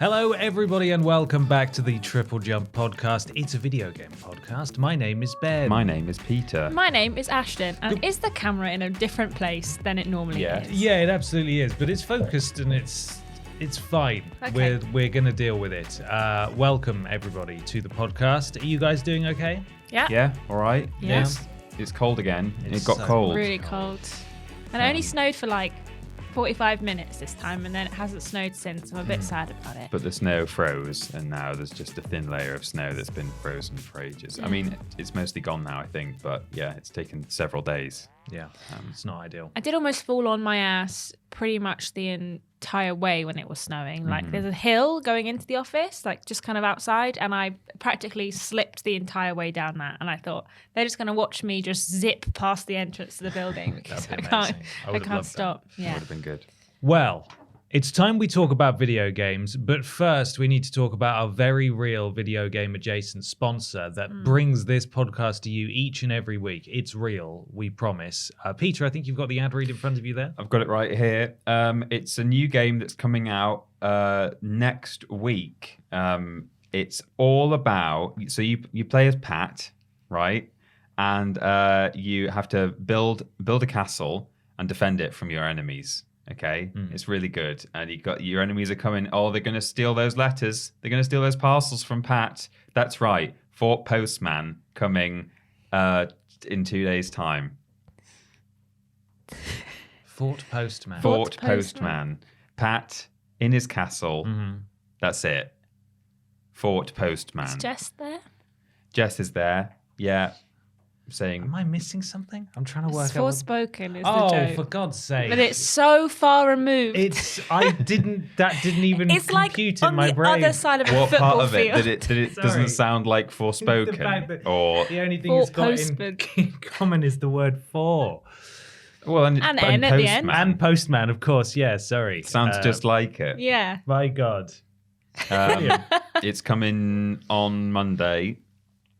Hello, everybody, and welcome back to the TripleJump podcast. It's a video game podcast. My name is Ben. My name is Peter. My name is Ashton. And is the camera in a different place than it normally is? Yeah, it absolutely is, but it's focused and it's fine. Okay. We're gonna deal with it. Welcome everybody to the podcast. Are you guys doing okay? Yeah. Yeah, all right. Yeah. Yes. It's cold again. It's It got so cold. Really cold. And it only snowed for like 45 minutes this time, and then it hasn't snowed since. I'm a bit sad about it. But the snow froze, and now there's just a thin layer of snow that's been frozen for ages. I mean, it's mostly gone now, I think, but yeah, it's taken several days. Yeah, it's not ideal. I did almost fall on my ass pretty much the entire way when it was snowing. Like there's a hill going into the office, like just kind of outside, and I practically slipped the entire way down that. And I thought they're just going to watch me just zip past the entrance to the building because That'd be I amazing. I would have can't loved stop. That Yeah. would have been good. Well, it's time we talk about video games, but first we need to talk about our very real video game adjacent sponsor that brings this podcast to you each and every week. It's real, we promise. Peter, I think you've got the ad read in front of you there. I've got it right here. It's a new game that's coming out next week. It's all about, so you play as Pat, right? And you have to build a castle and defend it from your enemies. Okay, It's really good, and your enemies are coming. Oh, they're going to steal those letters. They're going to steal those parcels from Pat. That's right, Fort Postman coming in 2 days' time. Fort Postman. Fort Postman. Pat in his castle. That's it. Fort Postman. Is Jess there? Jess is there. Yeah, saying. Am I missing something? I'm trying to work It's out. Forspoken is the Oh, joke. for God's sake! But it's so far removed. That didn't even It's like compute on in my the brain. other side of a What football part of it field. that it Sorry. doesn't sound like The Forspoken fact that or the only thing Fort it's got Postman. in common is the word for. well And N at the Postman. end. And Postman, of course. Yeah, sorry. Sounds just like it. Yeah. My God. Um, it's coming on Monday.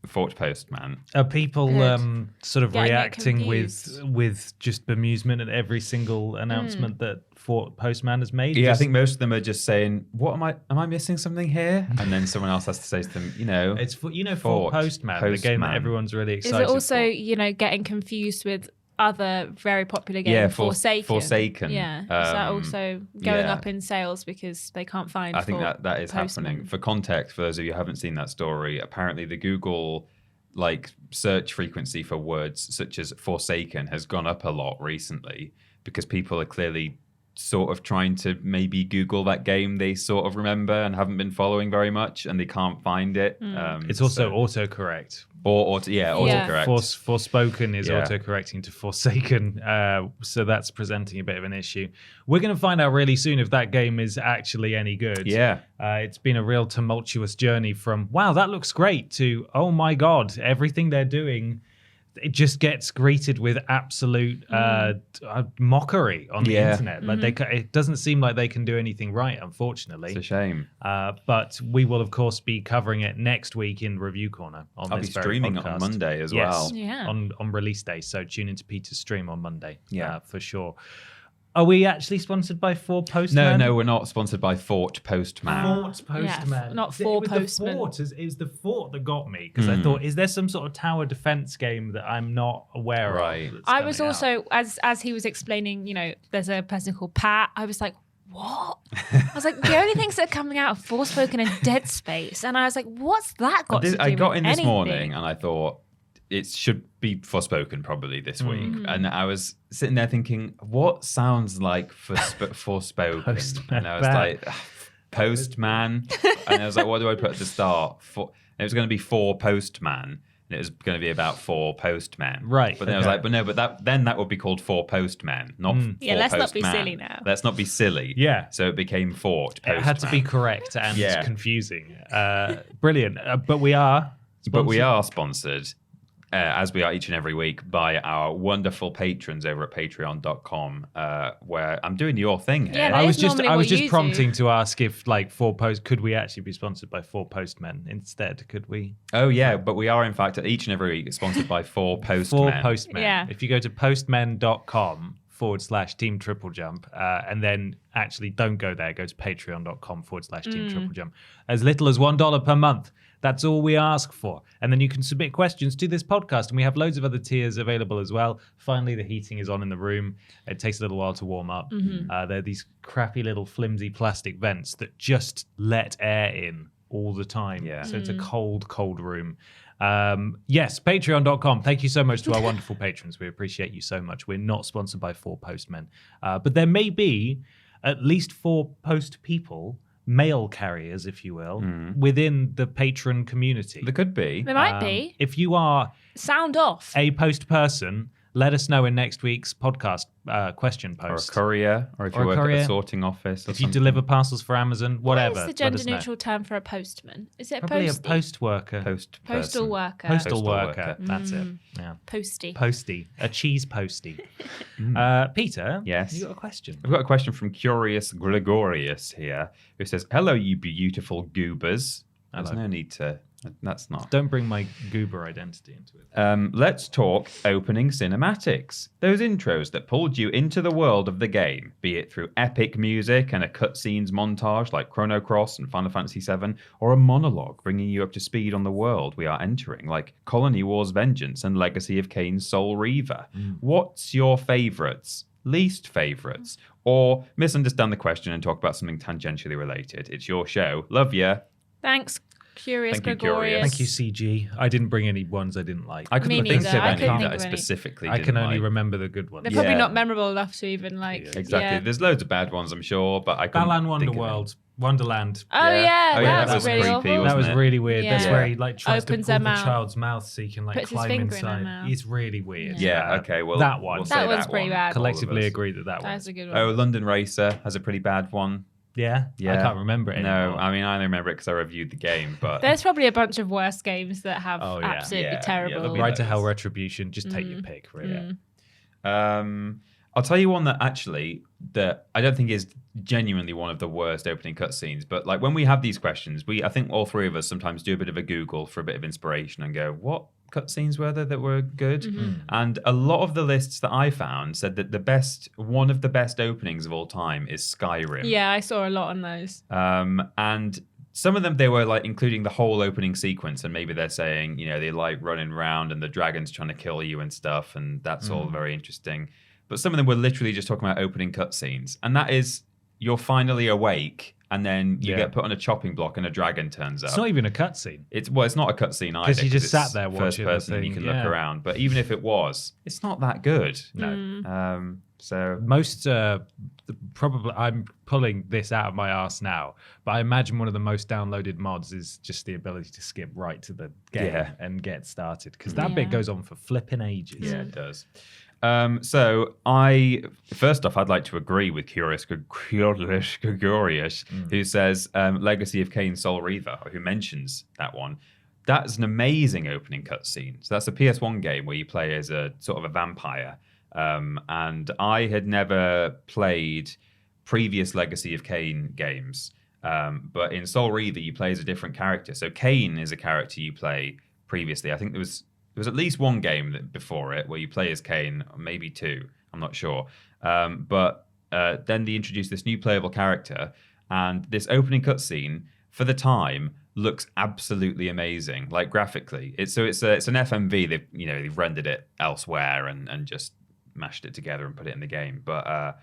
Fort Postman. Are people Good. sort of Getting it reacting confused. with just bemusement at every single announcement that Fort Postman has made? Yeah, I Just- think most of them are just saying, "What am I missing something here?" And then someone else has to say to them, it's Fort Fort Postman, the game that Postman. everyone's really Is excited it also, for. getting confused with other very popular games? Yeah, Forsaken. Forsaken. Yeah. Is that also going yeah. up in sales because they can't find I think Fort that is Postman? happening. For context, for those of you who haven't seen that story, apparently the Google search frequency for words such as Forsaken has gone up a lot recently because people are clearly sort of trying to maybe Google that game they sort of remember and haven't been following very much, and they can't find it. It's also autocorrect. Autocorrect. Forspoken is Yeah. autocorrecting to Forsaken, so that's presenting a bit of an issue. We're going to find out really soon if that game is actually any good. Yeah. It's been a real tumultuous journey from, wow, that looks great, to, oh my God, everything they're doing, it just gets greeted with absolute mockery on the internet. Like it doesn't seem like they can do anything right, unfortunately. It's a shame. But we will, of course, be covering it next week in Review Corner on I'll this be very streaming it podcast. on Monday as Yes, well. Yeah. on release day. So tune into Peter's stream on Monday. Yeah. For sure. Are we actually sponsored by Fort Postman? No, we're not sponsored by Fort Postman. Fort Postman. not It Fort was Postman. It was the fort that got me because I thought, is there some sort of tower defense game that I'm not aware Right. of? that's I was coming out? also, as he was explaining, there's a person called Pat. I was like, what? I was like, the only things that are coming out are Forspoken and Dead Space. And I was like, what's that got to do I got with in this anything? morning and I thought it should be Forspoken probably this week. And I was sitting there thinking, what sounds like Forspoken? Postman. And I was like, Postman. And I was like, what do I put at the start? And it was going to be For Postman. And it was going to be about four postmen. Right, But then I was okay. like, but no, but that would be called four postmen, not four Yeah, let's not be postman. silly now. Let's not be silly. Yeah. So it became Fort Postman. It had to be correct and Yeah. confusing. Brilliant. But we are. But we sponsored. are sponsored, as we are each and every week, by our wonderful patrons over at patreon.com, where I'm doing your thing here. Yeah, that I was is just normally what you do. prompting to ask if could we actually be sponsored by Four Postmen instead? Could we? Oh, yeah, but we are, in fact, each and every week sponsored by Four Postmen. Four Postmen. Yeah. If you go to postmen.com patreon.com/Team TripleJump. And then actually don't go there. Go to patreon.com/Team TripleJump. As little as $1 per month. That's all we ask for. And then you can submit questions to this podcast. And we have loads of other tiers available as well. Finally, the heating is on in the room. It takes a little while to warm up. They're these crappy little flimsy plastic vents that just let air in all the time. Yeah. So it's a cold, cold room. Yes, patreon.com. Thank you so much to our wonderful patrons. We appreciate you so much. We're not sponsored by 4 Postmen. But there may be at least 4 post people, mail carriers, if you will, within the patron community. There could be. There might be. If you are Sound off. a post person, let us know in next week's podcast question Or a post. courier, or if you work at a sorting office. Or If you something. deliver parcels for Amazon, whatever. What is the let us know. gender-neutral term for a postman? Is it a Probably postie? a post worker. Postal person. worker. Postal worker. That's it. Yeah. Postie. Postie. A cheese postie. Peter, Yes. you got a question? I've got a question from Curious Gregorius here, who says, "Hello, you beautiful goobers." There's Hello. no need to. That's not. Don't bring my goober identity into it. Let's talk opening cinematics. Those intros that pulled you into the world of the game, be it through epic music and a cutscenes montage like Chrono Cross and Final Fantasy VII, or a monologue bringing you up to speed on the world we are entering, like Colony Wars Vengeance and Legacy of Kain's Soul Reaver. What's your favourites? Least favourites? Or misunderstand the question and talk about something tangentially related? It's your show. Love ya. Thanks, Curious Thank you, Gregorius. Thank you, CG. I didn't bring any ones I didn't like. I couldn't Me think neither. of I any couldn't that I think of any. specifically I didn't can only like. remember the good ones. They're probably Yeah. not memorable enough to even like. Exactly. Yeah. There's loads of bad ones, I'm sure, but I couldn't Balan think of Wonderworld, Wonderland. Oh Yeah. yeah, Oh, yeah, that was really creepy, awful. wasn't That was it? really weird. That's Yeah. where he like tries Opens to pull her the mouth. child's mouth so he can like Puts his climb finger in her inside. mouth. It's really weird. Yeah, okay, well, that one. we'll That say one's that pretty one. bad. Collectively All of us. agree that one. That's a good one. Oh, London Racer has a pretty bad one. Yeah? Yeah. I can't remember it No, anymore. I mean, I only remember it because I reviewed the game, but There's probably a bunch of worse games that have Oh, yeah. absolutely Yeah, yeah, terrible. there'll be Right to those. Hell Retribution. Just take your pick, really. I'll tell you one that actually that I don't think is genuinely one of the worst opening cutscenes. But like when we have these questions, I think all 3 of us sometimes do a bit of a Google for a bit of inspiration and go, what cutscenes were there that were good? And a lot of the lists that I found said that one of the best openings of all time is Skyrim. Yeah, I saw a lot on those. And some of them, they were like including the whole opening sequence, and maybe they're saying, they like running around and the dragon's trying to kill you and stuff, and that's all very interesting. But some of them were literally just talking about opening cutscenes, and that is you're finally awake, and then you get put on a chopping block, and a dragon turns up. It's not even a cutscene. It's not a cutscene either. Because you just it's sat there first watching the person, and you thing, can look around. But even if it was, it's not that good. No. So Most, probably, I'm pulling this out of my arse now, but I imagine one of the most downloaded mods is just the ability to skip right to the game and get started. Because that bit goes on for flipping ages. yeah, it does. So first off, I'd like to agree with Curious Gregorius, who says Legacy of Kain Soul Reaver, who mentions that one. That's an amazing opening cutscene. So that's a PS1 game where you play as a sort of a vampire. And I had never played previous Legacy of Kain games. But in Soul Reaver, you play as a different character. So Kain is a character you play previously. I think there was at least one game before it where you play as Kain, or maybe 2. I'm not sure. But then they introduced this new playable character, and this opening cutscene for the time looks absolutely amazing, like graphically. It's an FMV. They've rendered it elsewhere and just mashed it together and put it in the game. But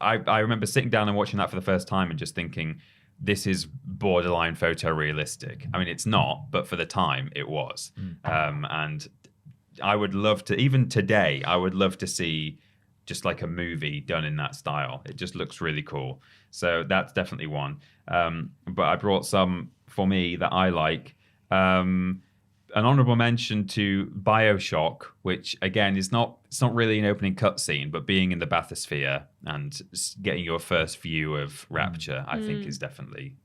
I remember sitting down and watching that for the first time and just thinking, this is borderline photorealistic. I mean, it's not, but for the time, it was. And I would love to, even today, I would love to see just like a movie done in that style. It just looks really cool. So that's definitely one. But I brought some for me that I like. An honorable mention to BioShock, which again it's not really an opening cutscene, but being in the bathysphere and getting your first view of Rapture, I think is definitely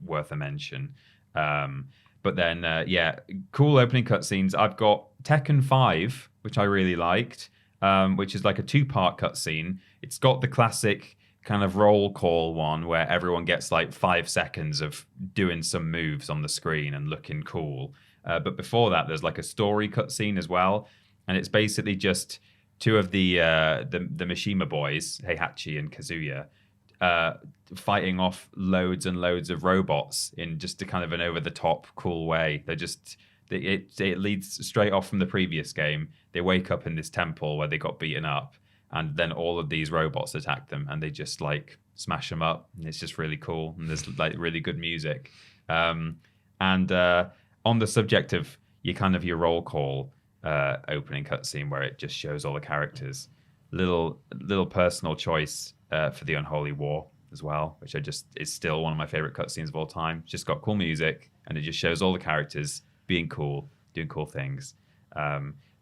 worth a mention. But then, cool opening cutscenes. I've got Tekken 5, which I really liked, which is like a 2-part cutscene. It's got the classic kind of roll call one where everyone gets like 5 seconds of doing some moves on the screen and looking cool. But before that, there's like a story cutscene as well. And it's basically just two of the Mishima boys, Heihachi and Kazuya, fighting off loads and loads of robots in just a kind of an over-the-top cool way. It leads straight off from the previous game. They wake up in this temple where they got beaten up, and then all of these robots attack them, and they just like smash them up, and it's just really cool. And there's like really good music. On the subject of your roll call opening cutscene where it just shows all the characters, little personal choice for the Unholy War as well, which is still one of my favorite cutscenes of all time. It's just got cool music, and it just shows all the characters being cool, doing cool things.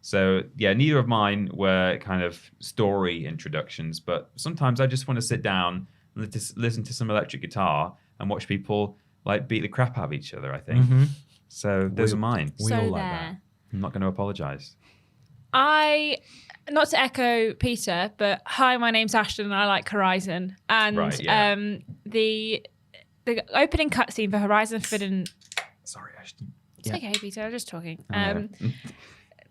So yeah, neither of mine were kind of story introductions, but sometimes I just want to sit down and listen to some electric guitar and watch people like beat the crap out of each other, I think. Mm-hmm. So those are mine. We all like that. I'm not going to apologize. Not to echo Peter, but hi, my name's Ashton and I like Horizon. And Right, yeah. the opening cutscene for Horizon Forbidden... Sorry, Ashton. It's okay, Peter, I'm just talking. Yeah.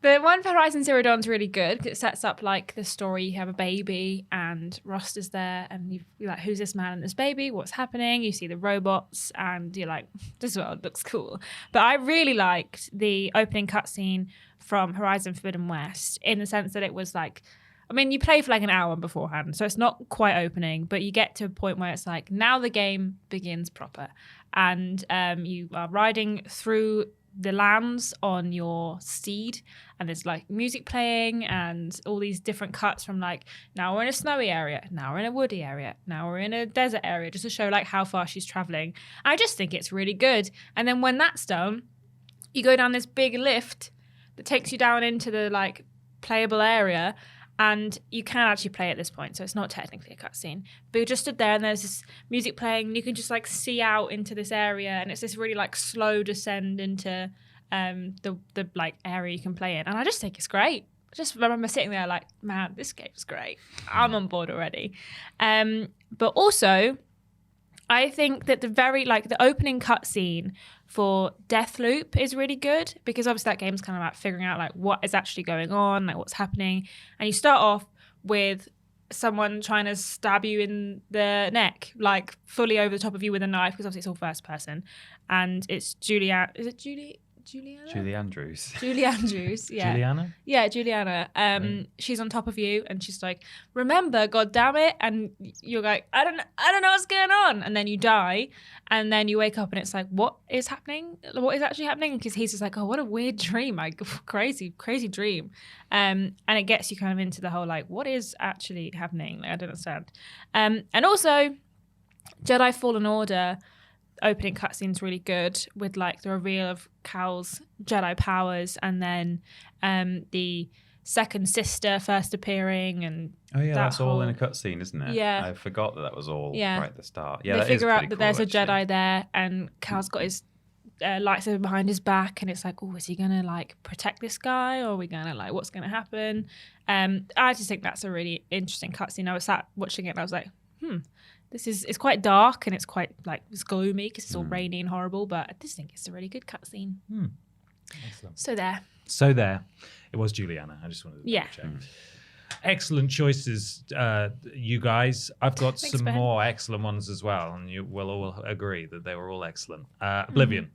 The one for Horizon Zero Dawn's really good because it sets up like the story. You have a baby and Rost is there and you're like, who's this man and this baby? What's happening? You see the robots and you're like, this world looks cool. But I really liked the opening cutscene from Horizon Forbidden West in the sense that it was like, I mean, you play for like an hour beforehand, so it's not quite opening, but you get to a point where it's like, now the game begins proper. And you are riding through the lands on your steed, and there's like music playing and all these different cuts from like, now we're in a snowy area, now we're in a woody area, now we're in a desert area, just to show like how far she's traveling. I just think it's really good. And then when that's done, you go down this big lift that takes you down into the like playable area, and you can actually play at this point, so it's not technically a cutscene. But you just stood there and there's this music playing and you can just like see out into this area, and it's this really like slow descend into the like area you can play in. And I just think it's great. I just remember sitting there like, man, this game's great. I'm on board already. But also, I think that the opening cutscene for Deathloop is really good because obviously that game's kind of like figuring out like what is actually going on, like what's happening. And you start off with someone trying to stab you in the neck, like fully over the top of you with a knife, because obviously it's all first person. And it's Juliana? Julie Andrews. Julie Andrews, yeah. Juliana? Yeah, Juliana. She's on top of you and she's like, remember, God damn it. And you're like, I don't know what's going on. And then you die. And then you wake up and it's like, what is happening? What is actually happening? Because he's just like, oh, what a weird dream. Like, crazy dream. And it gets you kind of into the whole, like, what is actually happening? Like, I don't understand. And also, Jedi Fallen Order opening cutscene's really good with like the reveal of Cal's Jedi powers, and then the second sister first appearing, and oh yeah, that's all in a cutscene, isn't it? Yeah, I forgot that was all right at the start. Yeah, they figure out that there's a Jedi there, and Cal's got his lightsaber behind his back, and it's like, oh, is he gonna like protect this guy, or are we gonna like, what's gonna happen? I just think that's a really interesting cutscene. I was sat watching it and I was like, it's quite dark and it's quite like it's gloomy because it's all rainy and horrible, but I just think it's a really good cutscene. Excellent. So there. It was Juliana. I just wanted to Yeah. check. Excellent choices, you guys. I've got Thanks, some Ben. more excellent ones as well, and you will all agree that they were all excellent. Oblivion.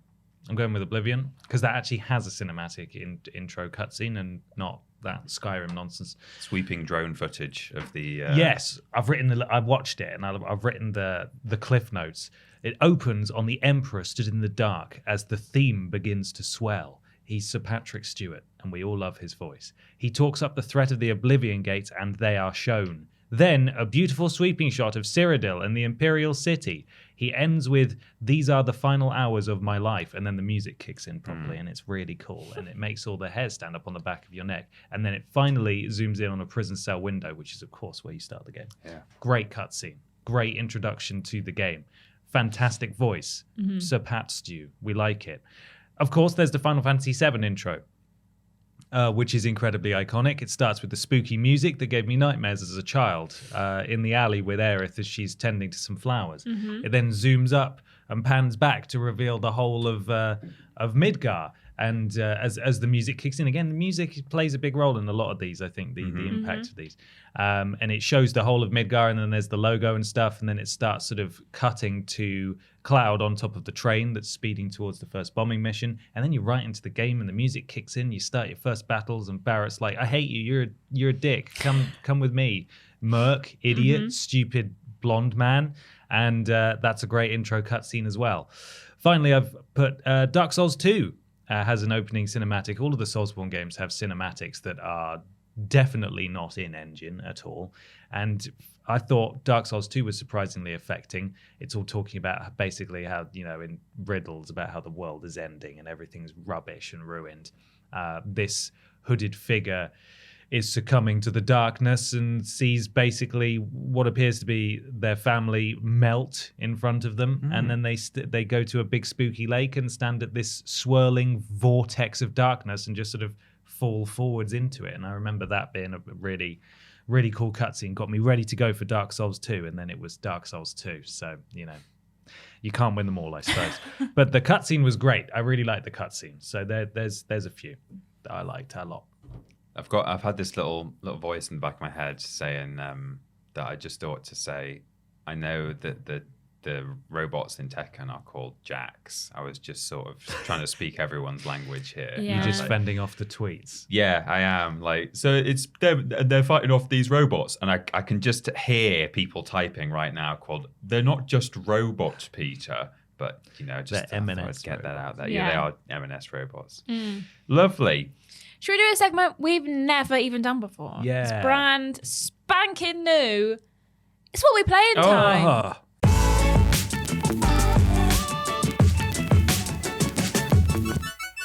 I'm going with Oblivion because that actually has a cinematic intro cutscene and not that Skyrim nonsense. Sweeping drone footage of the. Yes, I've watched it and I've written the cliff notes. It opens on the Emperor stood in the dark as the theme begins to swell. He's Sir Patrick Stewart, and we all love his voice. He talks up the threat of the Oblivion Gates, and they are shown. Then, a beautiful sweeping shot of Cyrodiil and the Imperial City. He ends with, "These are the final hours of my life," and then the music kicks in properly, and it's really cool, and it makes all the hairs stand up on the back of your neck. And then it finally zooms in on a prison cell window, which is, of course, where you start the game. Yeah. Great cutscene. Great introduction to the game. Fantastic voice. Sir Pat Stew. We like it. Of course, there's the Final Fantasy VII intro, which is incredibly iconic. It starts with the spooky music that gave me nightmares as a child in the alley with Aerith as she's tending to some flowers. It then zooms up and pans back to reveal the whole of Midgar And as the music kicks in again, the music plays a big role in a lot of these. I think the impact of these, and it shows the whole of Midgar, and then there's the logo and stuff, and then it starts sort of cutting to Cloud on top of the train that's speeding towards the first bombing mission, and then you're right into the game, and the music kicks in. You start your first battles, and Barrett's like, "I hate you. You're a dick. Come with me, Merc, idiot, stupid blonde man," and that's a great intro cutscene as well. Finally, I've put Dark Souls 2. Has an opening cinematic. All of the Soulsborne games have cinematics that are definitely not in engine at all. And I thought Dark Souls 2 was surprisingly affecting. It's all talking about basically how, in riddles about how the world is ending and everything's rubbish and ruined. This hooded figure is succumbing to the darkness and sees basically what appears to be their family melt in front of them. And then they go to a big spooky lake and stand at this swirling vortex of darkness and just sort of fall forwards into it. And I remember that being a really, really cool cutscene. Got me ready to go for Dark Souls 2, and then it was Dark Souls 2. So, you can't win them all, I suppose. But the cutscene was great. I really liked the cutscene. So there's a few that I liked a lot. I've had this little voice in the back of my head saying that I just ought to say, I know that the robots in Tekken are called Jacks. I was just sort of trying to speak everyone's language here. Yeah. You're just fending off the tweets. Yeah, I am. So it's they're fighting off these robots, and I can just hear people typing right now called, they're not just robots, Peter. But, just they're M&S get that out there. Yeah. Yeah, they are M&S robots. Lovely. Should we do a segment we've never even done before? Yeah. It's brand spanking new. It's what we play in time.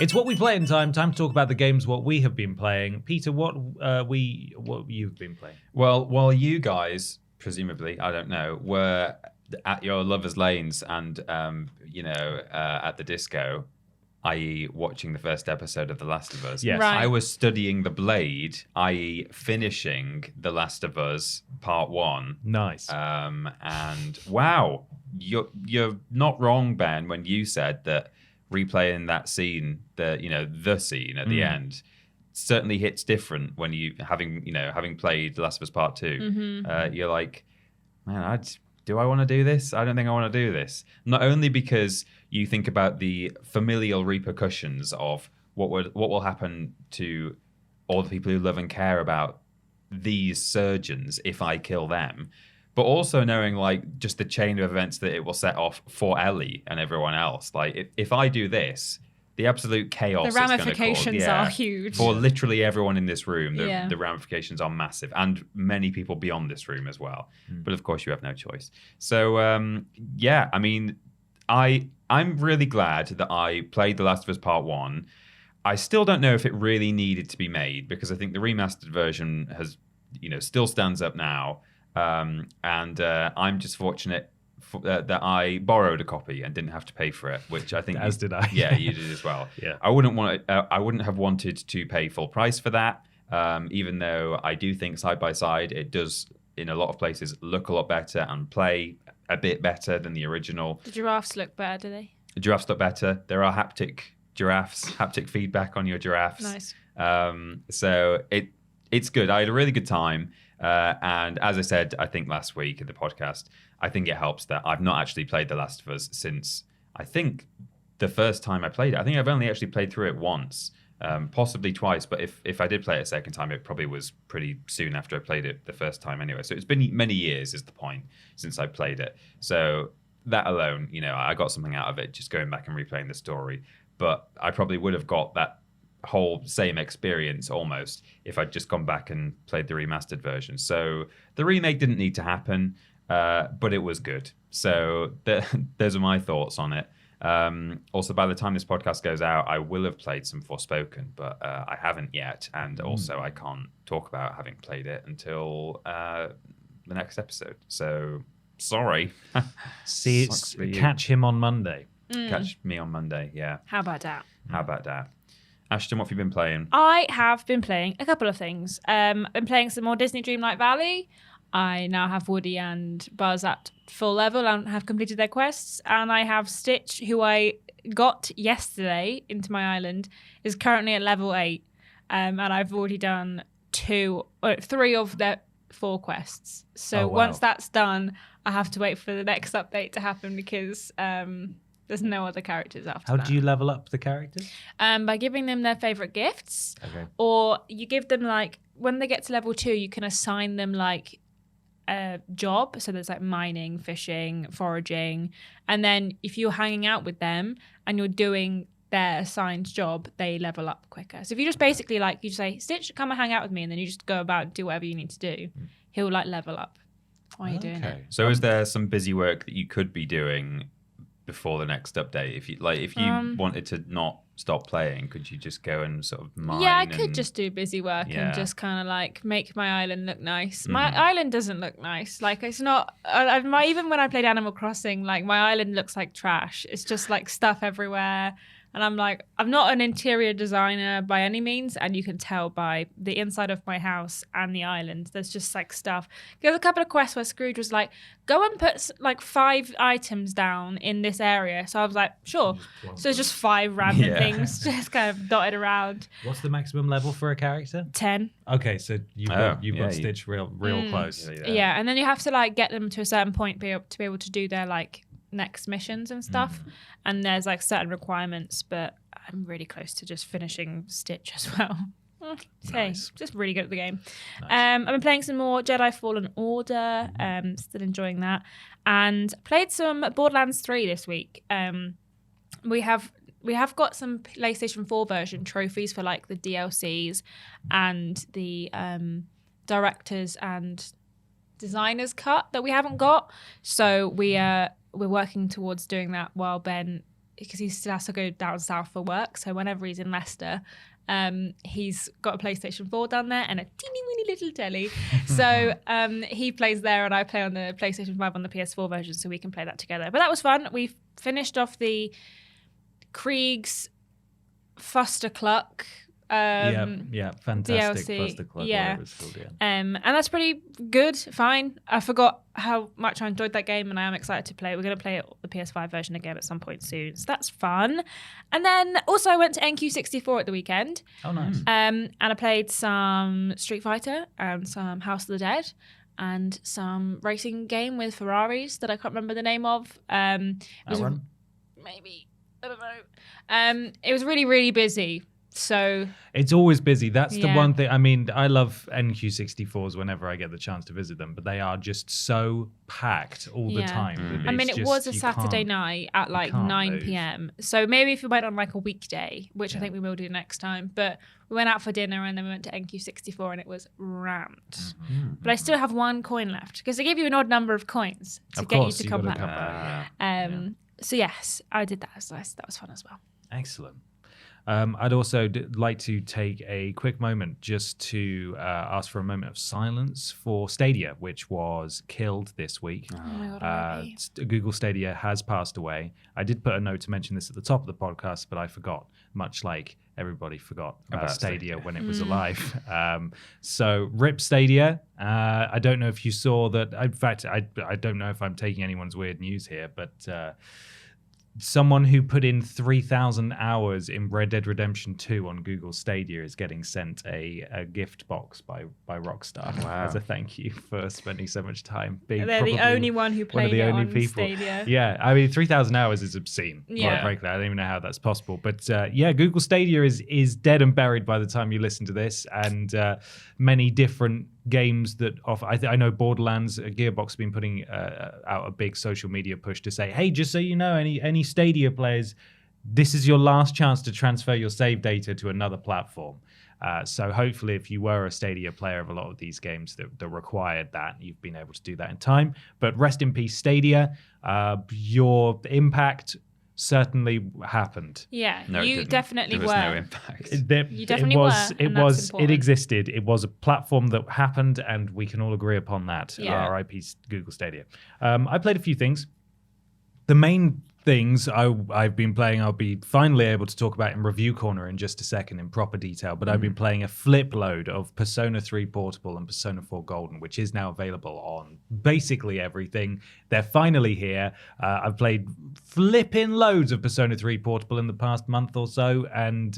It's what we play in time. Time to talk about the games what we have been playing. Peter, what you've been playing? Well, while you guys, presumably, I don't know, were at your lovers' lanes and, at the disco, i.e. watching the first episode of The Last of Us. Yes. Right. I was studying the Blade, i.e. finishing The Last of Us Part 1. Nice. And wow, you're not wrong, Ben, when you said that replaying that scene, the scene at the end, certainly hits different when you having played The Last of Us Part 2. You're like, man, do I want to do this? I don't think I want to do this. Not only because you think about the familial repercussions of what will happen to all the people who love and care about these surgeons if I kill them, but also knowing just the chain of events that it will set off for Ellie and everyone else. If I do this, the absolute chaos The ramifications are huge. For literally everyone in this room. Yeah. The ramifications are massive, and many people beyond this room as well. But of course, you have no choice. So, I'm really glad that I played The Last of Us Part 1. I still don't know if it really needed to be made, because I think the remastered version has, still stands up now. And I'm just fortunate that I borrowed a copy and didn't have to pay for it, which I think As did I. Yeah, you did as well. Yeah. I wouldn't have wanted to pay full price for that, even though I do think side by side it does in a lot of places look a lot better and play a bit better than the original. The giraffes look better, do they? The giraffes look better. There are haptic feedback on your giraffes. Nice. So it's good. I had a really good time. And as I said, I think last week in the podcast, I think it helps that I've not actually played The Last of Us since, I think, the first time I played it. I think I've only actually played through it once, possibly twice. But if I did play it a second time, it probably was pretty soon after I played it the first time anyway. So it's been many years is the point since I played it. So that alone, I got something out of it just going back and replaying the story. But I probably would have got that whole same experience almost if I'd just gone back and played the remastered version. So the remake didn't need to happen, but it was good. So those are my thoughts on it. Also, by the time this podcast goes out, I will have played some Forspoken, but I haven't yet. And also, I can't talk about having played it until the next episode. So, sorry. Catch him on Monday. Catch me on Monday, yeah. How about that? How about that? Ashton, what have you been playing? I have been playing a couple of things. Been playing some more Disney Dreamlight Valley. I now have Woody and Buzz at full level and have completed their quests. And I have Stitch, who I got yesterday into my island, is currently at level 8. And I've already done 3 of their 4 quests. So once that's done, I have to wait for the next update to happen because there's no other characters after that. How do you level up the characters? By giving them their favorite gifts. Okay. Or you give them, like, when they get to level 2, you can assign them, like, a job. So there's, like, mining, fishing, foraging. And then if you're hanging out with them and you're doing their assigned job, they level up quicker. So if you just basically, like, you just say, Stitch, come and hang out with me, and then you just go about and do whatever you need to do, he'll, like, level up while you're doing it. So is there some busy work that you could be doing before the next update? If you wanted to not stop playing, could you just go and sort of mine? Yeah, I could just do busy work and just kind of like make my island look nice. My island doesn't look nice. Like, it's not. Even when I played Animal Crossing, like, my island looks like trash. It's just like stuff everywhere. And I'm like, I'm not an interior designer by any means, and you can tell by the inside of my house and the island. There's just like stuff. There's a couple of quests where Scrooge was like, go and put like 5 items down in this area. So I was like, sure. So it's just 5 random things just kind of dotted around. What's the maximum level for a character? 10. Okay, so you've got Stitch real close. Yeah, and then you have to like get them to a certain point to be able to do their like next missions and stuff, and there's like certain requirements, but I'm really close to just finishing Stitch as well. Nice. Just really good at the game. Nice. I've been playing some more Jedi Fallen Order, still enjoying that, and played some Borderlands 3 this week. We have got some PlayStation 4 version trophies for like the DLCs and the directors and designers cut that we haven't got, so we're working towards doing that while Ben, because he still has to go down south for work, so whenever he's in Leicester, he's got a PlayStation 4 down there and a teeny weeny little telly, so he plays there and I play on the PlayStation 5 on the PS4 version, so we can play that together. But that was fun. We finished off the Krieg's Fustercluck fantastic DLC. Fuster Club, Yeah. whatever it's called, and that's pretty good, fine. I forgot how much I enjoyed that game, and I am excited to play it. We're going to play the PS5 version again at some point soon, so that's fun. And then also I went to NQ64 at the weekend. Oh, nice. And I played some Street Fighter and some House of the Dead and some racing game with Ferraris that I can't remember the name of. It was Outrun? maybe, I don't know. It was really, really busy. So it's always busy. That's the one thing. I mean, I love NQ64s whenever I get the chance to visit them, but they are just so packed all the time. I mean, it was a Saturday night at like 9 p.m. So maybe if we went on like a weekday, which I think we will do next time, but we went out for dinner and then we went to NQ64 and it was rammed. But I still have 1 coin left because they give you an odd number of coins to get you to come back. So yes, I did that. So that was fun as well. Excellent. I'd also like to take a quick moment just to ask for a moment of silence for Stadia, which was killed this week. Oh my God, Google Stadia has passed away. I did put a note to mention this at the top of the podcast, but I forgot, much like everybody forgot about Stadia when it was alive. So RIP Stadia. I don't know if you saw that. In fact, I don't know if I'm taking anyone's weird news here, but someone who put in 3,000 hours in Red Dead Redemption 2 on Google Stadia is getting sent a gift box by Rockstar as a thank you for spending so much time. They're the only one who played it on Stadia. Yeah, I mean, 3,000 hours is obscene. Yeah. Frankly, I don't even know how that's possible. But Google Stadia is dead and buried by the time you listen to this, and many different games that offer. I know Borderlands, Gearbox have been putting out a big social media push to say, hey, just so you know, any Stadia players, this is your last chance to transfer your save data to another platform. So hopefully if you were a Stadia player of a lot of these games that required that, you've been able to do that in time. But rest in peace, Stadia. Your impact certainly happened. Yeah, no, you definitely there were. was no impact. You definitely were. It existed. It was a platform that happened, and we can all agree upon that. Yeah. RIP Google Stadia. I played a few things. The main things I've been playing, I'll be finally able to talk about in Review Corner in just a second in proper detail, but I've been playing a flip load of Persona 3 Portable and Persona 4 Golden, which is now available on basically everything. They're finally here. I've played flipping loads of Persona 3 Portable in the past month or so, and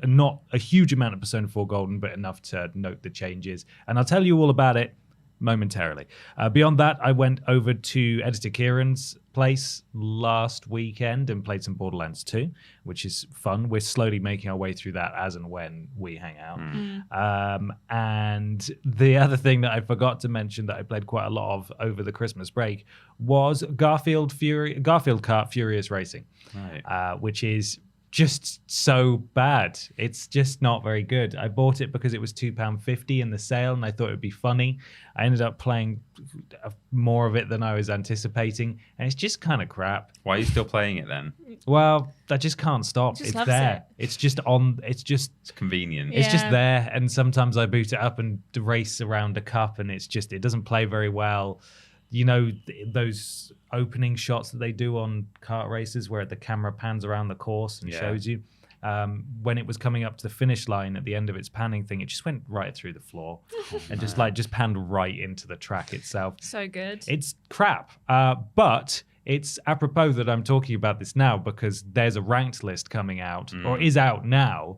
not a huge amount of Persona 4 Golden, but enough to note the changes. And I'll tell you all about it momentarily. Beyond that, I went over to editor Ciaran's place last weekend and played some Borderlands 2, which is fun. We're slowly making our way through that as and when we hang out. And the other thing that I forgot to mention that I played quite a lot of over the Christmas break was Garfield Kart Furious Racing, which is just so bad. It's just not very good. I bought it because it was £2.50 in the sale and I thought it would be funny. I ended up playing more of it than I was anticipating, and it's just kind of crap. Why are you still playing it then? Well, I just can't stop. It's there. It's just on. It's convenient. It's just there, and sometimes I boot it up and race around a cup, and it doesn't play very well. You know, those opening shots that they do on kart races where the camera pans around the course and shows you. When it was coming up to the finish line at the end of its panning thing, it just went right through the floor and just panned right into the track itself. So good. It's crap. But it's apropos that I'm talking about this now because there's a ranked list coming out, or is out now,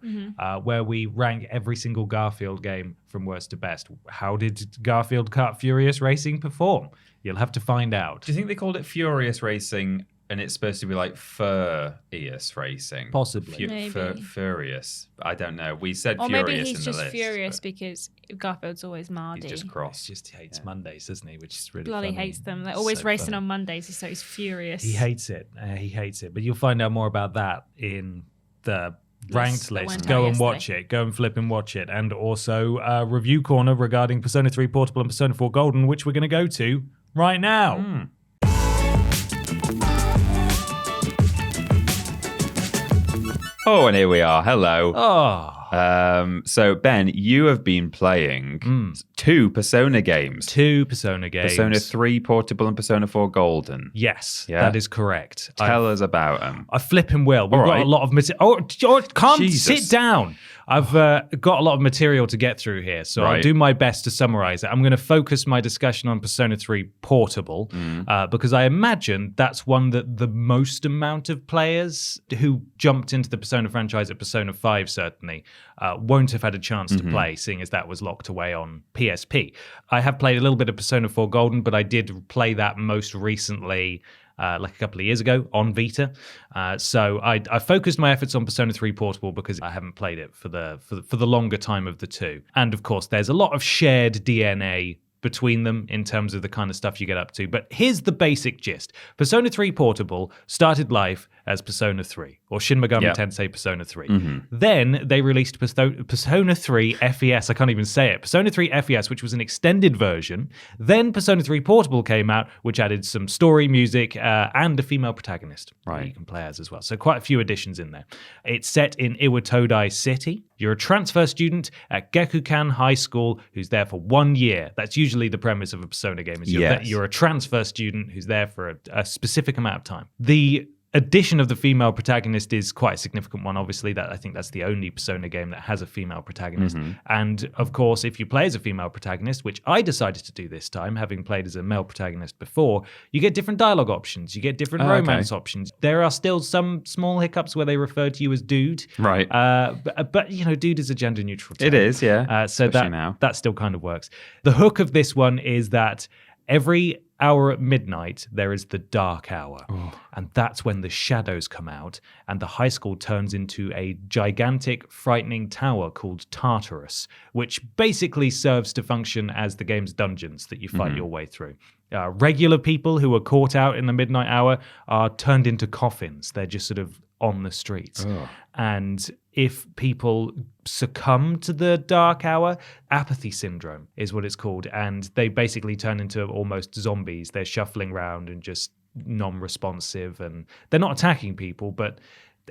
where we rank every single Garfield game from worst to best. How did Garfield Kart Furious Racing perform? You'll have to find out. Do you think they called it Furious Racing and it's supposed to be like Furious Racing? Possibly. Maybe. Furious. I don't know. We said or Furious maybe in the he's just list, furious because Garfield's always mardy. He's just cross. He just hates Mondays, doesn't he? Which is really Bloody funny. hates them. They're always So racing funny. on Mondays, so he's furious. He hates it. He hates it. But you'll find out more about that in the ranked that list. went Go out and watch it. Go and flip and watch it. And also Review Corner regarding Persona 3 Portable and Persona 4 Golden, which we're going to go to right now. Oh, and here we are. Hello. Oh. So, Ben, you have been playing two Persona games. Two Persona games. Persona 3 Portable and Persona 4 Golden. Yes, Yeah. that is correct. Tell us about them. I flipping will. We've All got right. a lot of material. Come Jesus. sit down. I've got a lot of material to get through here, so I'll Right. do my best to summarize it. I'm going to focus my discussion on Persona 3 Portable because I imagine that's one that the most amount of players who jumped into the Persona franchise at Persona 5 certainly won't have had a chance to play, seeing as that was locked away on PSP. I have played a little bit of Persona 4 Golden, but I did play that most recently like a couple of years ago on Vita. So I focused my efforts on Persona 3 Portable because I haven't played it for the longer time of the two. And of course, there's a lot of shared DNA between them in terms of the kind of stuff you get up to. But here's the basic gist. Persona 3 Portable started life as Persona 3, or Shin Megami Tensei Persona 3. Then they released Persona 3 FES. I can't even say it. Persona 3 FES, which was an extended version. Then Persona 3 Portable came out, which added some story, music, and a female protagonist that you can play as well. So quite a few additions in there. It's set in Iwatodai City. You're a transfer student at Gekukan High School who's there for 1 year. That's usually the premise of a Persona game. Is you're a transfer student who's there for a specific amount of time. The addition of the female protagonist is quite a significant one. Obviously, I think that's the only Persona game that has a female protagonist. And of course, if you play as a female protagonist, which I decided to do this time, having played as a male protagonist before, you get different dialogue options. You get different romance options. There are still some small hiccups where they refer to you as dude. Right. But you know, dude is a gender neutral term. It is, yeah. So Especially that still kind of works. The hook of this one is that every hour at midnight, there is the dark hour. And that's when the shadows come out and the high school turns into a gigantic, frightening tower called Tartarus, which basically serves to function as the game's dungeons that you fight your way through. Regular people who are caught out in the midnight hour are turned into coffins. They're just sort of on the streets. And if people succumb to the dark hour, apathy syndrome is what it's called. And they basically turn into almost zombies. They're shuffling around and just non-responsive, and they're not attacking people, but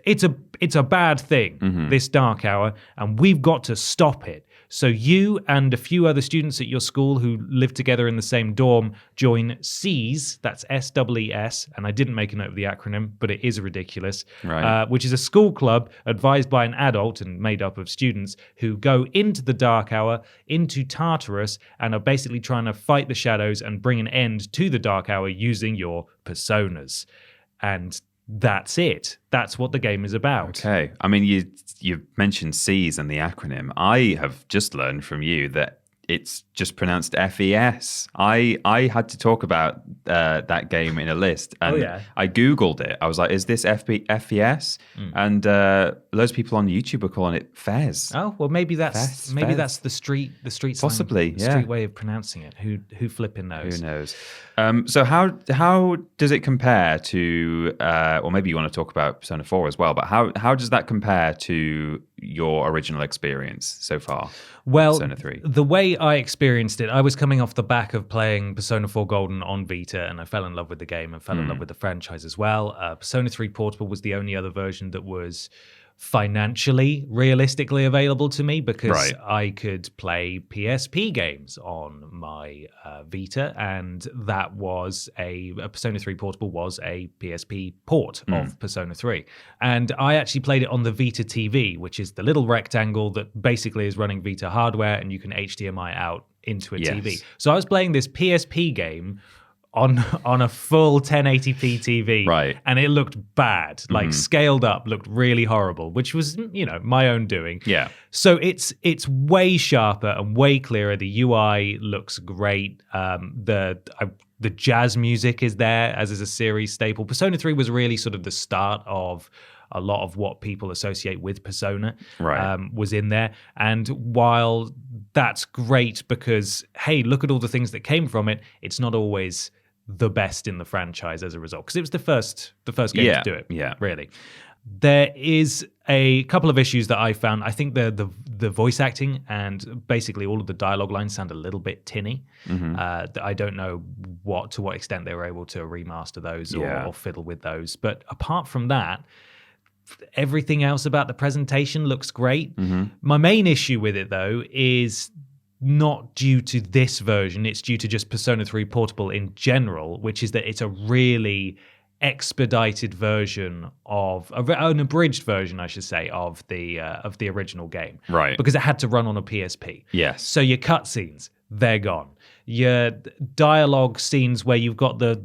it's a bad thing, this dark hour, and we've got to stop it. So you and a few other students at your school who live together in the same dorm join SEES, that's SEES, and I didn't make a note of the acronym, but it is ridiculous, Right. which is a school club advised by an adult and made up of students who go into the dark hour, into Tartarus, and are basically trying to fight the shadows and bring an end to the dark hour using your personas. And that's it. That's what the game is about. Okay. I mean, you mentioned C's and the acronym. I have just learned from you that it's just pronounced FES. I had to talk about that game in a list, and I Googled it. I was like, is this FES? And loads of people on YouTube are calling it Fez. Oh, well, maybe that's Fez. that's the street Possibly, slang, the street way of pronouncing it. Who flipping knows? Who knows? So how does it compare to, or maybe you want to talk about Persona 4 as well, but how does that compare to your original experience so far? Well, Persona 3. The way I experienced it, I was coming off the back of playing Persona 4 Golden on Vita, and I fell in love with the game and fell in love with the franchise as well. Persona 3 Portable was the only other version that was financially realistically available to me, because I could play PSP games on my Vita, and that was a Persona 3 Portable was a PSP port of Persona 3. And I actually played it on the Vita TV, which is the little rectangle that basically is running Vita hardware, and you can HDMI out into a TV. So I was playing this PSP game on a full 1080p TV, and it looked bad, like scaled up, looked really horrible, which was, my own doing. Yeah. So it's way sharper and way clearer. The UI looks great. The jazz music is there, as is a series staple. Persona 3 was really sort of the start of a lot of what people associate with Persona, was in there. And while that's great because, hey, look at all the things that came from it, it's not always the best in the franchise as a result, because it was the first game to do it. Yeah, really. There is a couple of issues that I found. I think the voice acting and basically all of the dialogue lines sound a little bit tinny. I don't know to what extent they were able to remaster those or fiddle with those. But apart from that, everything else about the presentation looks great. My main issue with it, though, is not due to this version. It's due to just Persona 3 Portable in general, which is that it's a really expedited version of an abridged version, I should say, of the original game, because it had to run on a PSP. Yes. So your cutscenes, they're gone. Your dialogue scenes where you've got the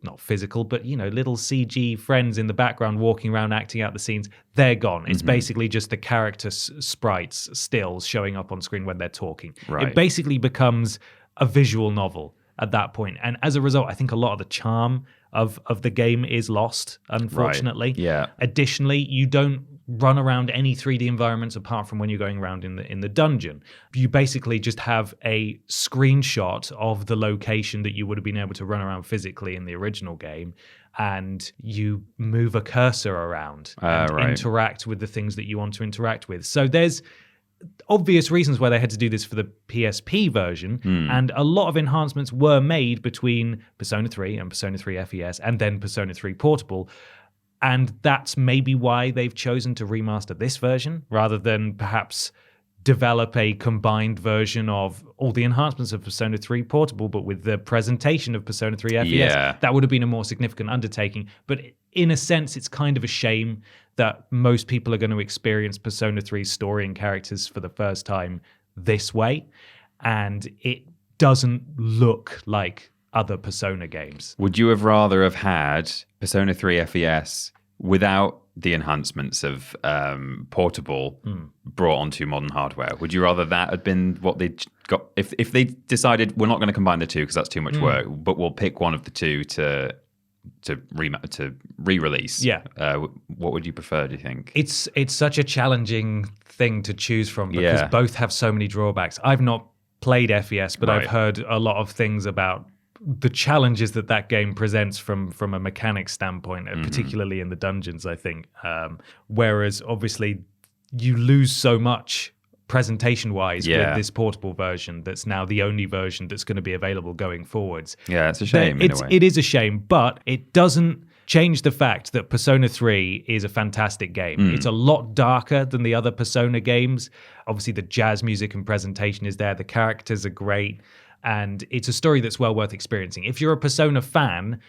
not physical, but little CG friends in the background walking around acting out the scenes, they're gone. It's basically just the character sprites, stills showing up on screen when they're talking. It basically becomes a visual novel at that point. And as a result, I think a lot of the charm of the game is lost, unfortunately. Additionally, you don't run around any 3D environments apart from when you're going around in the dungeon. You basically just have a screenshot of the location that you would have been able to run around physically in the original game, and you move a cursor around and interact with the things that you want to interact with. So there's obvious reasons why they had to do this for the PSP version, and a lot of enhancements were made between Persona 3 and Persona 3 FES and then Persona 3 Portable. And that's maybe why they've chosen to remaster this version rather than perhaps develop a combined version of all the enhancements of Persona 3 Portable, but with the presentation of Persona 3 FES. That would have been a more significant undertaking. But in a sense, it's kind of a shame that most people are going to experience Persona 3's story and characters for the first time this way. And it doesn't look like other Persona games. Would you have rather have had Persona 3 FES without the enhancements of Portable brought onto modern hardware? Would you rather that had been what they got? If they decided we're not going to combine the two because that's too much work, but we'll pick one of the two to re-release. What would you prefer, do you think? It's such a challenging thing to choose from because both have so many drawbacks. I've not played FES, but I've heard a lot of things about the challenges that game presents from a mechanics standpoint, particularly in the dungeons, I think. Whereas obviously you lose so much presentation-wise with this portable version that's now the only version that's going to be available going forwards. Yeah, it's a shame in a way. It is a shame, but it doesn't change the fact that Persona 3 is a fantastic game. It's a lot darker than the other Persona games. Obviously, the jazz music and presentation is there. The characters are great. And it's a story that's well worth experiencing. If you're a Persona fan,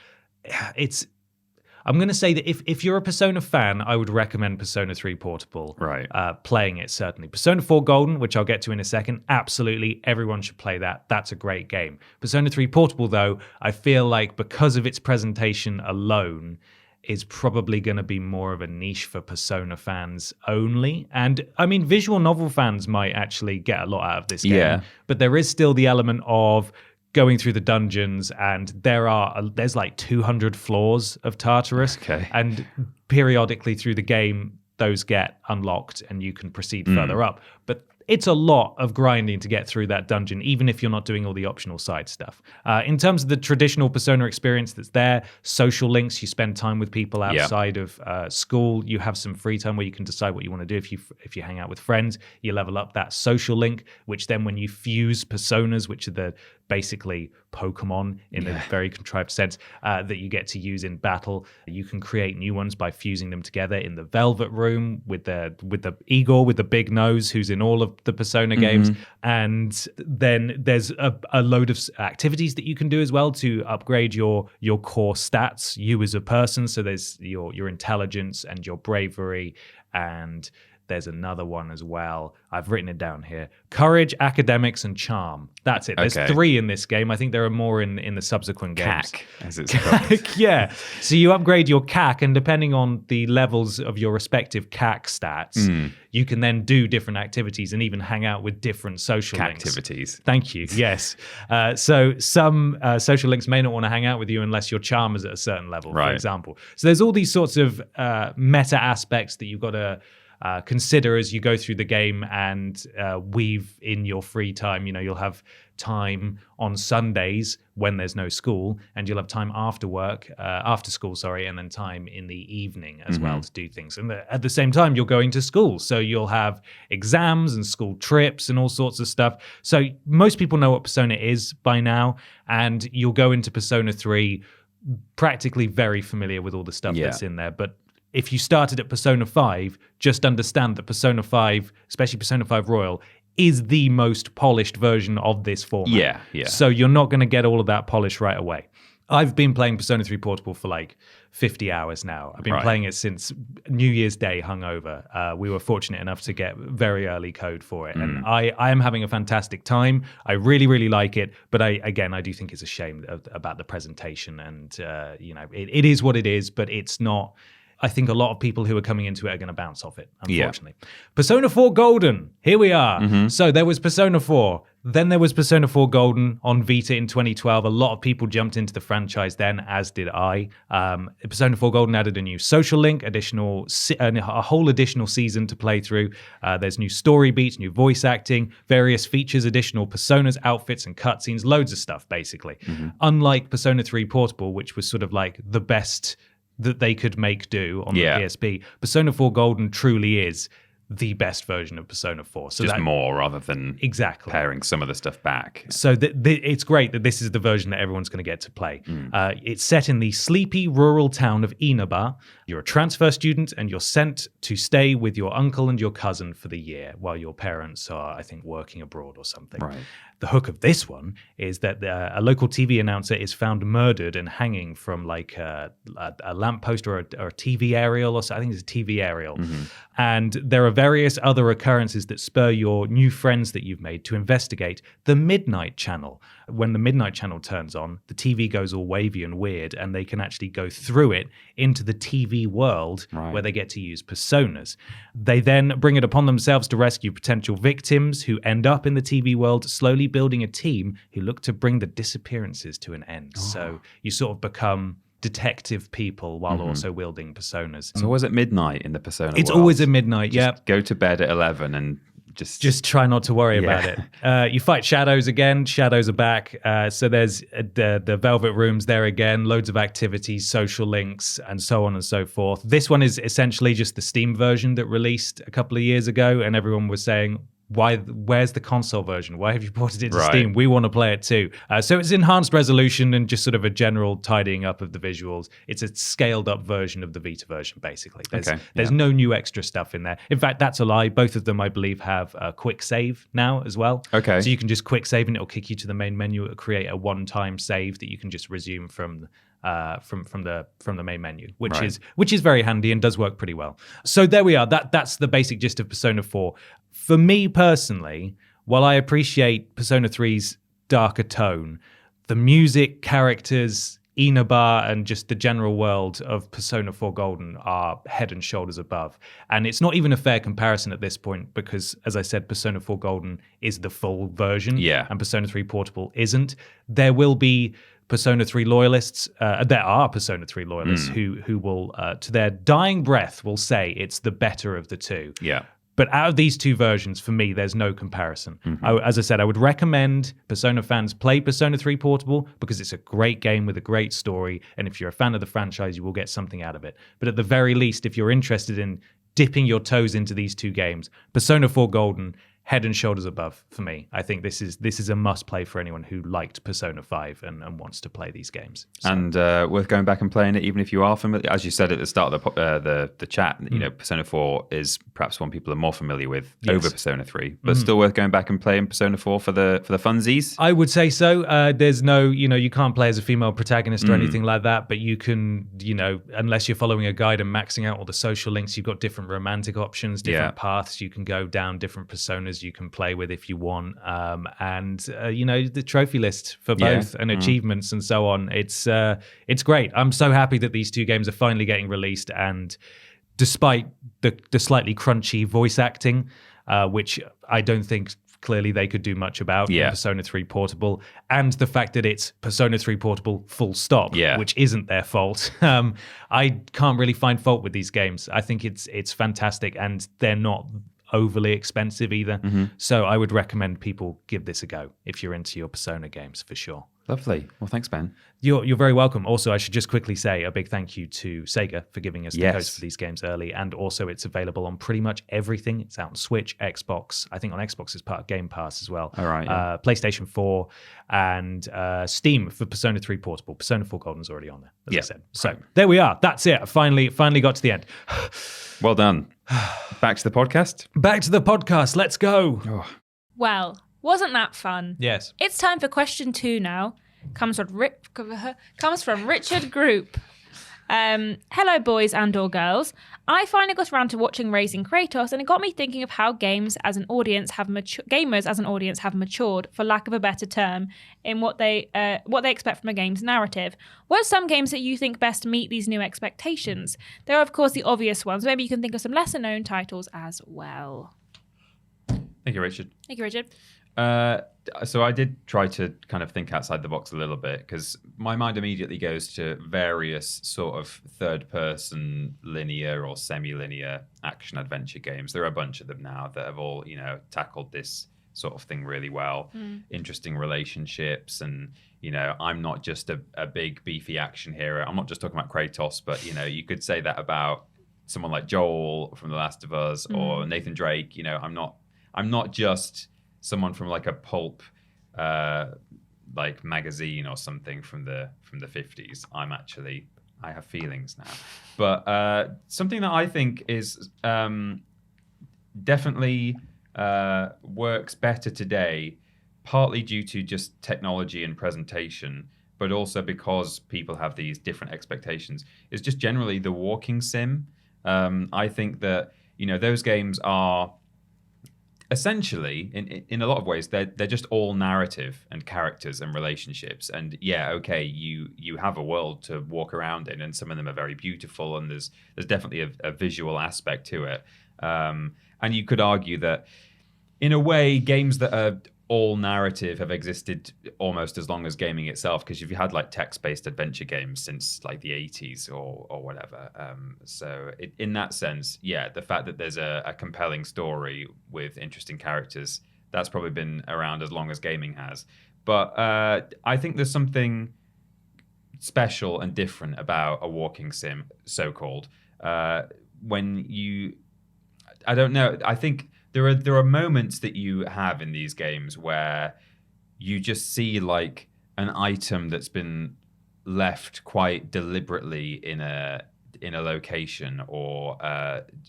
I'm going to say that if you're a Persona fan, I would recommend Persona 3 Portable. Right. Playing it, certainly. Persona 4 Golden, which I'll get to in a second, absolutely. Everyone should play that. That's a great game. Persona 3 Portable, though, I feel like because of its presentation alone, is probably going to be more of a niche for Persona fans only. And, I mean, visual novel fans might actually get a lot out of this game. Yeah. But there is still the element of going through the dungeons, and there's like 200 floors of Tartarus. Okay. And periodically through the game, those get unlocked and you can proceed further up. But it's a lot of grinding to get through that dungeon, even if you're not doing all the optional side stuff. In terms of the traditional Persona experience that's there, social links, you spend time with people outside of school. You have some free time where you can decide what you want to do. If you hang out with friends, you level up that social link, which then when you fuse personas, which are basically Pokemon in a very contrived sense, that you get to use in battle. You can create new ones by fusing them together in the Velvet Room with the Igor with the big nose, who's in all of the Persona games. And then there's a load of activities that you can do as well to upgrade your core stats, you as a person. So there's your intelligence and your bravery, and there's another one as well. I've written it down here. Courage, academics, and charm. That's it. There's 3 in this game. I think there are more in the subsequent games. CAC, as it's called. Yeah. So you upgrade your CAC, and depending on the levels of your respective CAC stats, you can then do different activities and even hang out with different social links. Activities. Thank you. Yes. So some social links may not want to hang out with you unless your charm is at a certain level, for example. So there's all these sorts of meta aspects that you've got to consider as you go through the game and weave in your free time. You know, you'll have time on Sundays when there's no school, and you'll have time after school, and then time in the evening as well to do things. And at the same time, you're going to school, so you'll have exams and school trips and all sorts of stuff. So most people know what Persona is by now, and you'll go into Persona 3 practically very familiar with all the stuff that's in there. But if you started at Persona 5, just understand that Persona 5, especially Persona 5 Royal, is the most polished version of this format. Yeah. So you're not going to get all of that polish right away. I've been playing Persona 3 Portable for like 50 hours now. I've been playing it since New Year's Day hungover. We were fortunate enough to get very early code for it. And I am having a fantastic time. I really, really like it. But I do think it's a shame about the presentation. And, it is what it is, but it's not... I think a lot of people who are coming into it are going to bounce off it, unfortunately. Yeah. Persona 4 Golden, here we are. So there was Persona 4. Then there was Persona 4 Golden on Vita in 2012. A lot of people jumped into the franchise then, as did I. Persona 4 Golden added a new social link, a whole additional season to play through. There's new story beats, new voice acting, various features, additional personas, outfits, and cutscenes, loads of stuff, basically. Unlike Persona 3 Portable, which was sort of like the best that they could make do on the PSP, Persona 4 Golden truly is the best version of Persona 4. So just more rather than paring some of the stuff back. So it's great that this is the version that everyone's going to get to play. It's set in the sleepy rural town of Inaba. You're a transfer student and you're sent to stay with your uncle and your cousin for the year while your parents are, I think, working abroad or something. Right. The hook of this one is that a local TV announcer is found murdered and hanging from like a lamppost or a TV aerial, or so. I think it's a TV aerial. And there are various other occurrences that spur your new friends that you've made to investigate the Midnight Channel. When the Midnight Channel turns on, the TV goes all wavy and weird, and they can actually go through it into the TV world where they get to use personas. They then bring it upon themselves to rescue potential victims who end up in the TV world, slowly building a team who look to bring the disappearances to an end. So you sort of become detective people while also wielding personas. So was it midnight in the Persona It's world? always at midnight, Go to bed at 11 and just try not to worry about it. You fight shadows again. Shadows are back. So there's the Velvet Rooms there again, loads of activities, social links, and so on and so forth. This one is essentially just the Steam version that released a couple of years ago, and everyone was saying, where's the console version? Why have you ported it to Right. Steam? We want to play it too. So it's enhanced resolution and just sort of a general tidying up of the visuals. It's a scaled up version of the Vita version, basically. There's no new extra stuff in there. In fact, that's a lie. Both of them, I believe, have a quick save now as well. Okay. So you can just quick save and it'll kick you to the main menu. It'll create a one-time save that you can just resume from the main menu, which is very handy and does work pretty well. So there we are. That's the basic gist of Persona 4. For me personally, while I appreciate Persona 3's darker tone, the music, characters, Inabar, and just the general world of Persona 4 Golden are head and shoulders above. And it's not even a fair comparison at this point because, as I said, Persona 4 Golden is the full version, and Persona 3 Portable isn't. There will be Persona 3 loyalists, there are Persona 3 loyalists who will, to their dying breath, will say it's the better of the two. Yeah. But out of these two versions, for me, there's no comparison. As I said, I would recommend Persona fans play Persona 3 Portable because it's a great game with a great story. And if you're a fan of the franchise, you will get something out of it. But at the very least, if you're interested in dipping your toes into these two games, Persona 4 Golden, head and shoulders above for me. I think this is a must play for anyone who liked Persona 5 and wants to play these games. So. And worth going back and playing it, even if you are familiar. As you said at the start of the chat, you know, Persona 4 is perhaps one people are more familiar with over Persona 3, but still worth going back and playing Persona 4 for the funsies. I would say so. There's no, you can't play as a female protagonist or anything like that, but you can, unless you're following a guide and maxing out all the social links, you've got different romantic options, different paths you can go down, different personas you can play with if you want, and the trophy list for both and achievements and so on. It's great. I'm so happy that these two games are finally getting released, and despite the slightly crunchy voice acting, which I don't think clearly they could do much about in Persona 3 Portable, and the fact that it's Persona 3 Portable full stop, which isn't their fault. I can't really find fault with these games. I think it's fantastic, and they're not overly expensive either. So I would recommend people give this a go if you're into your Persona games, for sure. Lovely. Well, thanks, Ben. You're very welcome. Also, I should just quickly say a big thank you to Sega for giving us the codes for these games early. And also, it's available on pretty much everything. It's out on Switch, Xbox. I think on Xbox it's part of Game Pass as well. All right. PlayStation 4 and Steam for Persona 3 Portable. Persona 4 Golden's already on there, as I said. So there we are. That's it. I finally got to the end. Well done. Back to the podcast. Back to the podcast. Let's go. Oh. Well, wasn't that fun? Yes. It's time for question 2 now. Comes from Richard Group. Hello, boys and/or girls. I finally got around to watching Raising Kratos, and it got me thinking of how gamers as an audience have matured, for lack of a better term, in what they expect from a game's narrative. What are some games that you think best meet these new expectations? There are, of course, the obvious ones. Maybe you can think of some lesser-known titles as well. Thank you, Richard. Thank you, Richard. So I did try to kind of think outside the box a little bit, because my mind immediately goes to various sort of third-person linear or semi-linear action-adventure games. There are a bunch of them now that have all, tackled this sort of thing really well. Interesting relationships, and, I'm not just a big, beefy action hero. I'm not just talking about Kratos, but, you could say that about someone like Joel from The Last of Us or Nathan Drake. I'm not just someone from like a pulp like magazine or something from the 50s. I have feelings now. But something that I think is definitely works better today, partly due to just technology and presentation, but also because people have these different expectations, is just generally the walking sim. I think that, those games are essentially, in a lot of ways, they're just all narrative and characters and relationships. And you have a world to walk around in, and some of them are very beautiful, and there's definitely a visual aspect to it. And you could argue that, in a way, games that are all narrative have existed almost as long as gaming itself, because you've had like text-based adventure games since like the 80s or whatever. So in that sense, the fact that there's a compelling story with interesting characters, that's probably been around as long as gaming has. But I think there's something special and different about a walking sim, so-called. I don't know. I think there are moments that you have in these games where you just see like an item that's been left quite deliberately in a location, or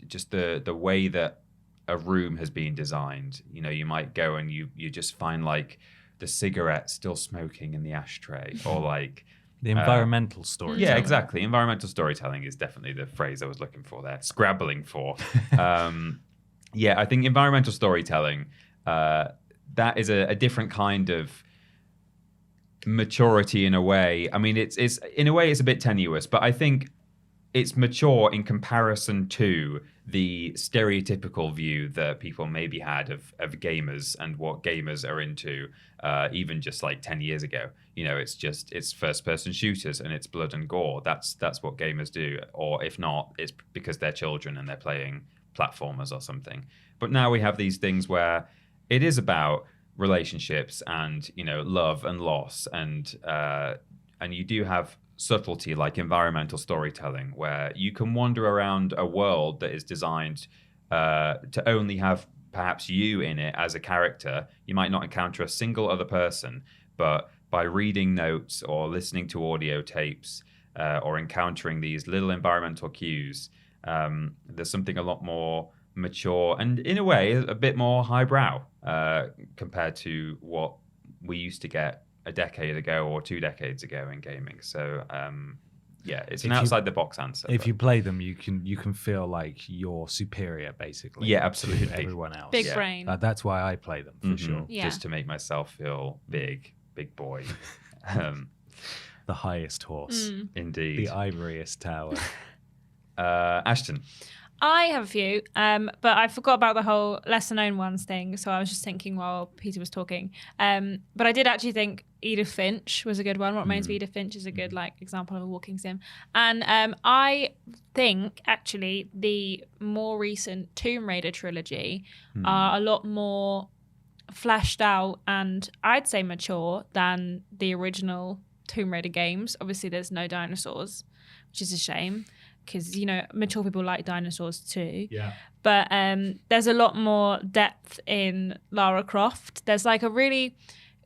just the way that a room has been designed. You know, you might go and you just find like the cigarette still smoking in the ashtray, or like the environmental storytelling. Yeah, exactly. Environmental storytelling is definitely the phrase I was looking for there. Scrabbling for. Yeah, I think environmental storytelling, that is a different kind of maturity in a way. I mean, it's in a way it's a bit tenuous, but I think it's mature in comparison to the stereotypical view that people maybe had of gamers and what gamers are into, even just like 10 years ago. You know, it's first-person shooters and it's blood and gore. That's what gamers do. Or if not, it's because they're children and they're playing platformers or something. But now we have these things where it is about relationships and, you know, love and loss, and you do have subtlety like environmental storytelling, where you can wander around a world that is designed to only have perhaps you in it as a character. You might not encounter a single other person, but by reading notes or listening to audio tapes or encountering these little environmental cues, there's something a lot more mature and in a way a bit more highbrow compared to what we used to get a decade ago or 2 decades ago in gaming. So yeah, it's an outside the box answer. If you play them, you can feel like you're superior, basically. Yeah, absolutely. To everyone else. Big brain. That's why I play them for sure. Yeah. Just to make myself feel big boy. The highest horse. Indeed. The ivoriest tower. Ashton. I have a few, but I forgot about the whole lesser known ones thing. So I was just thinking while Peter was talking. But I did actually think Edith Finch was a good one. What Remains of Edith Finch is a good example of a walking sim. And I think actually the more recent Tomb Raider trilogy are a lot more fleshed out and I'd say mature than the original Tomb Raider games. Obviously, there's no dinosaurs, which is a shame, because, you know, mature people like dinosaurs too. Yeah. But there's a lot more depth in Lara Croft. There's like a really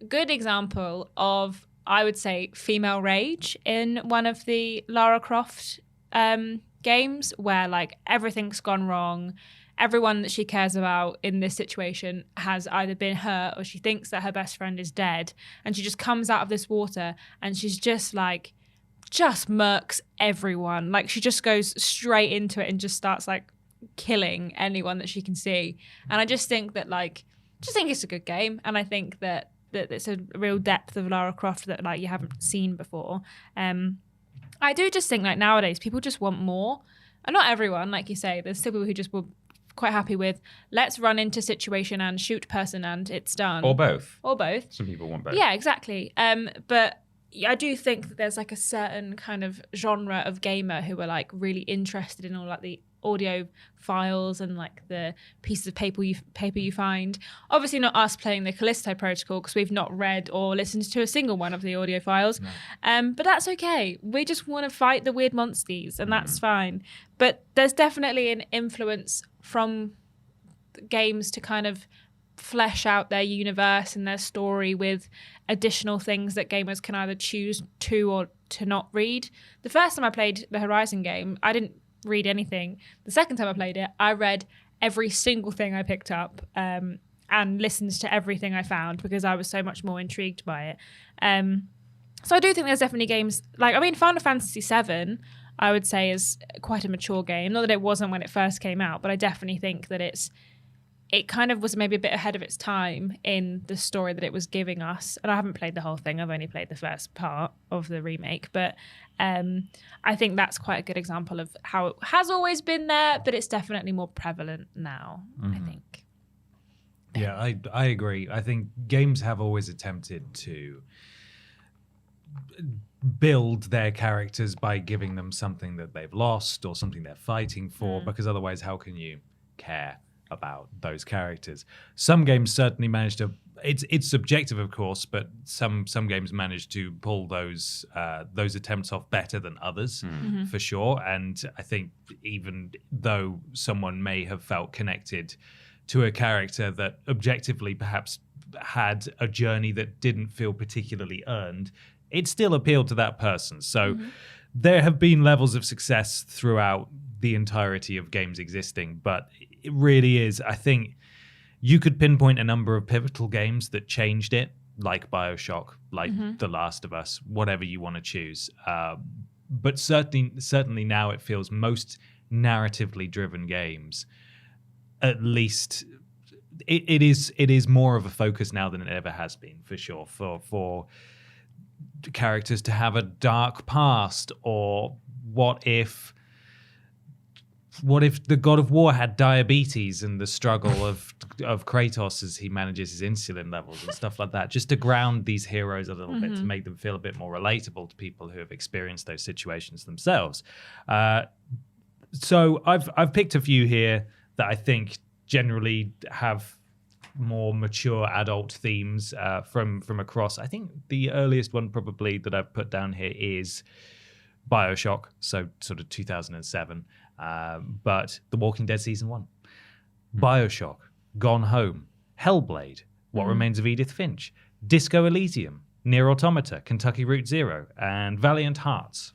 good example of, I would say, female rage in one of the Lara Croft games, where like everything's gone wrong. Everyone that she cares about in this situation has either been hurt or she thinks that her best friend is dead. And she just comes out of this water and she's just murks everyone. Like, she just goes straight into it and just starts like killing anyone that she can see. And I just think that it's a good game. And I think that it's a real depth of Lara Croft that like you haven't seen before. I do just think like nowadays people just want more. And not everyone, like you say, there's still people who just were quite happy with, let's run into situation and shoot person and it's done. Or both. Some people want both. Yeah, exactly. But I do think that there's like a certain kind of genre of gamer who are like really interested in all like the audio files and like the pieces of paper you find. Obviously not us playing the Callisto Protocol, because we've not read or listened to a single one of the audio files. No. But that's okay. We just want to fight the weird monsters, and that's fine. But there's definitely an influence from games to kind of flesh out their universe and their story with additional things that gamers can either choose to or to not read. The first time I played the Horizon game, I didn't read anything. The second time I played it, I read every single thing I picked up and listened to everything I found, because I was so much more intrigued by it. So I do think there's definitely games Final Fantasy VII, I would say, is quite a mature game. Not that it wasn't when it first came out, but I definitely think that it kind of was maybe a bit ahead of its time in the story that it was giving us. And I haven't played the whole thing. I've only played the first part of the remake. But I think that's quite a good example of how it has always been there, but it's definitely more prevalent now, I think. Yeah, I agree. I think games have always attempted to build their characters by giving them something that they've lost or something they're fighting for, because otherwise how can you care about those characters? Some games certainly manage to, it's subjective of course, but some games manage to pull those attempts off better than others, for sure. And I think even though someone may have felt connected to a character that objectively perhaps had a journey that didn't feel particularly earned, it still appealed to that person. So there have been levels of success throughout the entirety of games existing, but it really is, I think you could pinpoint a number of pivotal games that changed it, like BioShock, like The Last of Us, whatever you want to choose. But certainly now it feels most narratively driven games, at least it is more of a focus now than it ever has been, for sure, for characters to have a dark past, or what if the God of War had diabetes and the struggle of Kratos as he manages his insulin levels and stuff like that, just to ground these heroes a little bit, to make them feel a bit more relatable to people who have experienced those situations themselves. So I've picked a few here that I think generally have more mature adult themes from across. I think the earliest one probably that I've put down here is BioShock, so sort of 2007. But The Walking Dead Season 1, BioShock, Gone Home, Hellblade, What Remains of Edith Finch, Disco Elysium, Nier Automata, Kentucky Route Zero, and Valiant Hearts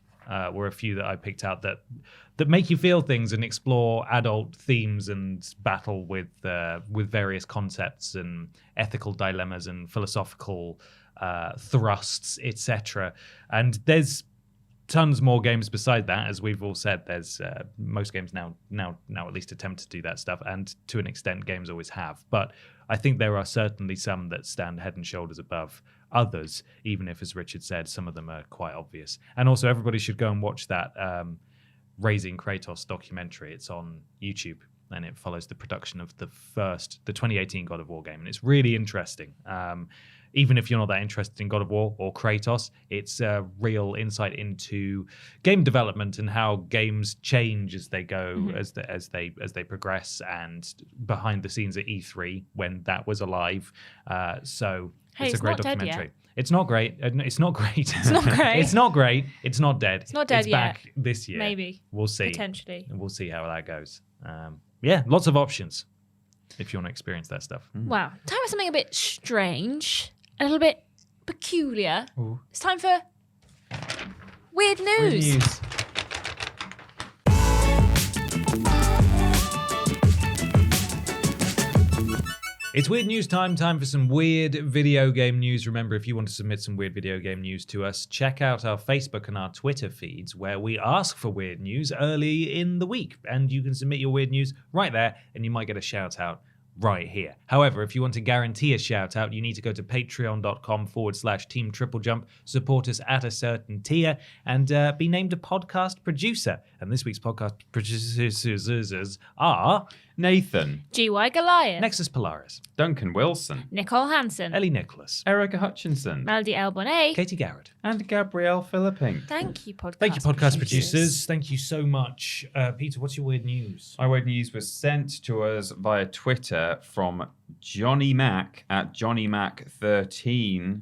were a few that I picked out that make you feel things and explore adult themes and battle with various concepts and ethical dilemmas and philosophical thrusts, etc. And there's tons more games beside that, as we've all said. There's most games now at least attempt to do that stuff, and to an extent games always have. But I think there are certainly some that stand head and shoulders above others, even if, as Richard said, some of them are quite obvious. And also everybody should go and watch that Raising Kratos documentary. It's on YouTube, and it follows the production of the 2018 God of War game, and it's really interesting. Even if you're not that interested in God of War or Kratos, it's a real insight into game development and how games change as they go, as they progress, and behind the scenes at E3 when that was alive. So it's a great documentary. It's not great. It's not great. It's not great. It's not great. It's not dead. It's not dead yet. Back this year. Maybe. We'll see. Potentially. And we'll see how that goes. Yeah, lots of options if you want to experience that stuff. Wow. Time for something a bit strange, a little bit peculiar. Ooh. It's time for Weird News. It's Weird News time for some weird video game news. Remember, if you want to submit some weird video game news to us, check out our Facebook and our Twitter feeds, where we ask for weird news early in the week. And you can submit your weird news right there, and you might get a shout out right here. However, if you want to guarantee a shout out, you need to go to patreon.com/Team TripleJump, support us at a certain tier, and be named a podcast producer. And this week's podcast producers are Nathan, GY Goliath, Nexus Polaris, Duncan Wilson, Nicole Hansen, Ellie Nicholas, Erica Hutchinson, Melody Elbonet, Katie Garrett, and Gabrielle Philipping. Thank you, podcast producers. Thank you so much. Peter, what's your weird news? My weird news was sent to us via Twitter from Johnny Mac at JohnnyMac13.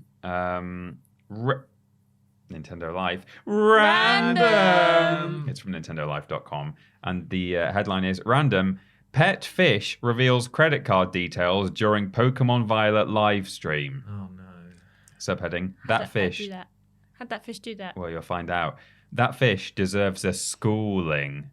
Nintendo Live. Random! It's from NintendoLive.com. And the headline is Random. Pet fish reveals credit card details during Pokemon Violet live stream. Oh, no. Subheading, that fish. How'd that fish do that? Well, you'll find out. That fish deserves a schooling.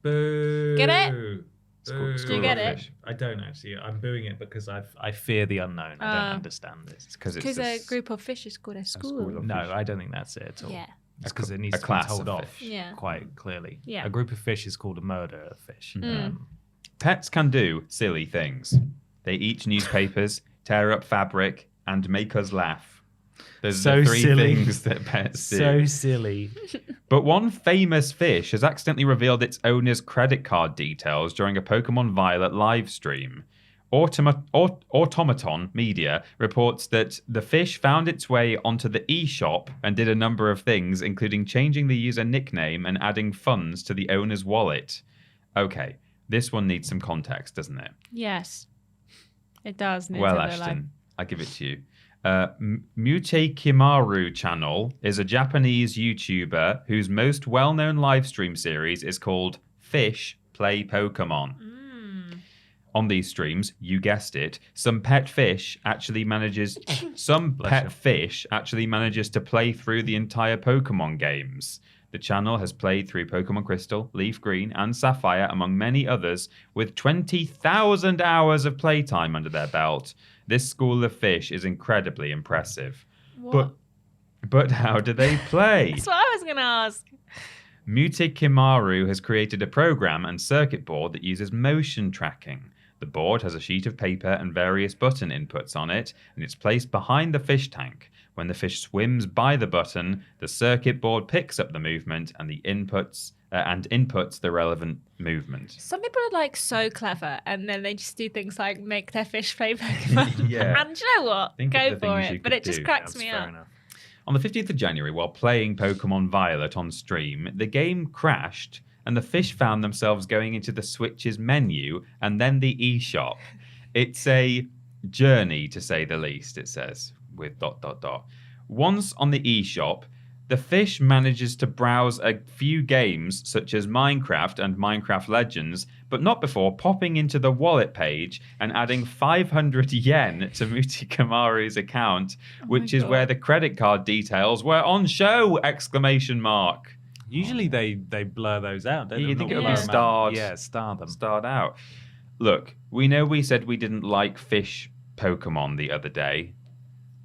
Boo. Get it? Boo. Do you get it? I don't actually. I'm booing it because I fear the unknown. I don't understand this. Because a group of fish is called a school. school of No, fish. I don't think that's it at all. Yeah. It's because it needs a to be class told of off fish. Yeah. quite clearly. Yeah. A group of fish is called a murder of fish. Pets can do silly things. They eat newspapers, tear up fabric, and make us laugh. There's So the three silly. things that pets do. So silly. But one famous fish has accidentally revealed its owner's credit card details during a Pokemon Violet live stream. Automaton Media reports that the fish found its way onto the eShop and did a number of things, including changing the user nickname and adding funds to the owner's wallet. Okay, this one needs some context, doesn't it? Yes. It does. Well, Ashton, I give it to you. Mute Kimaru channel is a Japanese YouTuber whose most well-known live stream series is called Fish Play Pokemon. on these streams, you guessed it, some pet fish actually manages to play through the entire Pokemon games. The channel has played through Pokemon Crystal, Leaf Green, and Sapphire, among many others, with 20,000 hours of playtime under their belt. This school of fish is incredibly impressive. What? But how do they play? That's what I was going to ask. Mutikimaru has created a program and circuit board that uses motion tracking. The board has a sheet of paper and various button inputs on it, and it's placed behind the fish tank. When the fish swims by the button, the circuit board picks up the movement and inputs the relevant movement. Some people are like so clever, and then they just do things like make their fish play Pokemon. Yeah. And you know what? Think of Go the for things you it. But could it just do. cracks That's me fair up. enough. On the 15th of January, while playing Pokemon Violet on stream, the game crashed and the fish found themselves going into the Switch's menu and then the eShop. It's a journey, to say the least, it says, with ... Once on the eShop, the fish manages to browse a few games such as Minecraft and Minecraft Legends, but not before popping into the wallet page and adding 500 yen to Mutikamaru's account, which is where the credit card details were on show! ! Usually they blur those out, don't they? You think it would be Yeah. starred? Yeah, star them. Starred out. Look, we know we said we didn't like fish Pokemon the other day.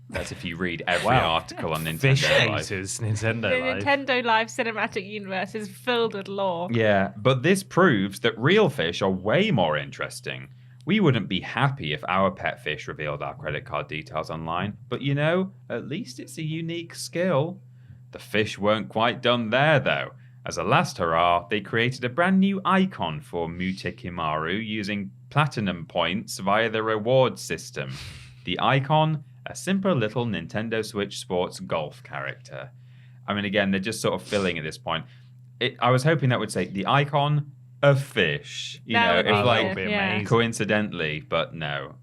That's if you read every article on Nintendo Fish Live. haters, Nintendo The Live. Nintendo Live cinematic universe is filled with lore. Yeah, but this proves that real fish are way more interesting. We wouldn't be happy if our pet fish revealed our credit card details online, but you know, at least it's a unique skill. The fish weren't quite done there, though. As a last hurrah, they created a brand new icon for Mutikimaru using platinum points via the reward system. The icon, a simple little Nintendo Switch Sports golf character. I mean, again, they're just sort of filling at this point. I was hoping that would say the icon, a fish. You That know, would if be like good, yeah. coincidentally, but no.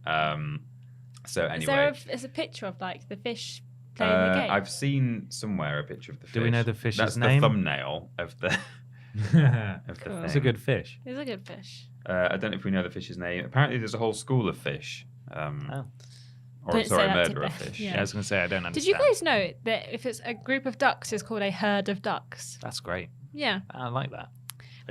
So anyway, Is there a picture of like the fish playing the game? I've seen somewhere a picture of the fish. Do we know the fish's That's name? the thumbnail of the of the Cool. thing. It's a good fish. It's a good fish. I don't know if we know the fish's name. Apparently, there's a whole school of fish. Or Don't sorry, say that to murder of Beth. fish. Yeah. Yeah, I was going to say, I don't understand. Did you guys know that if it's a group of ducks, it's called a herd of ducks? That's great. Yeah. I like that.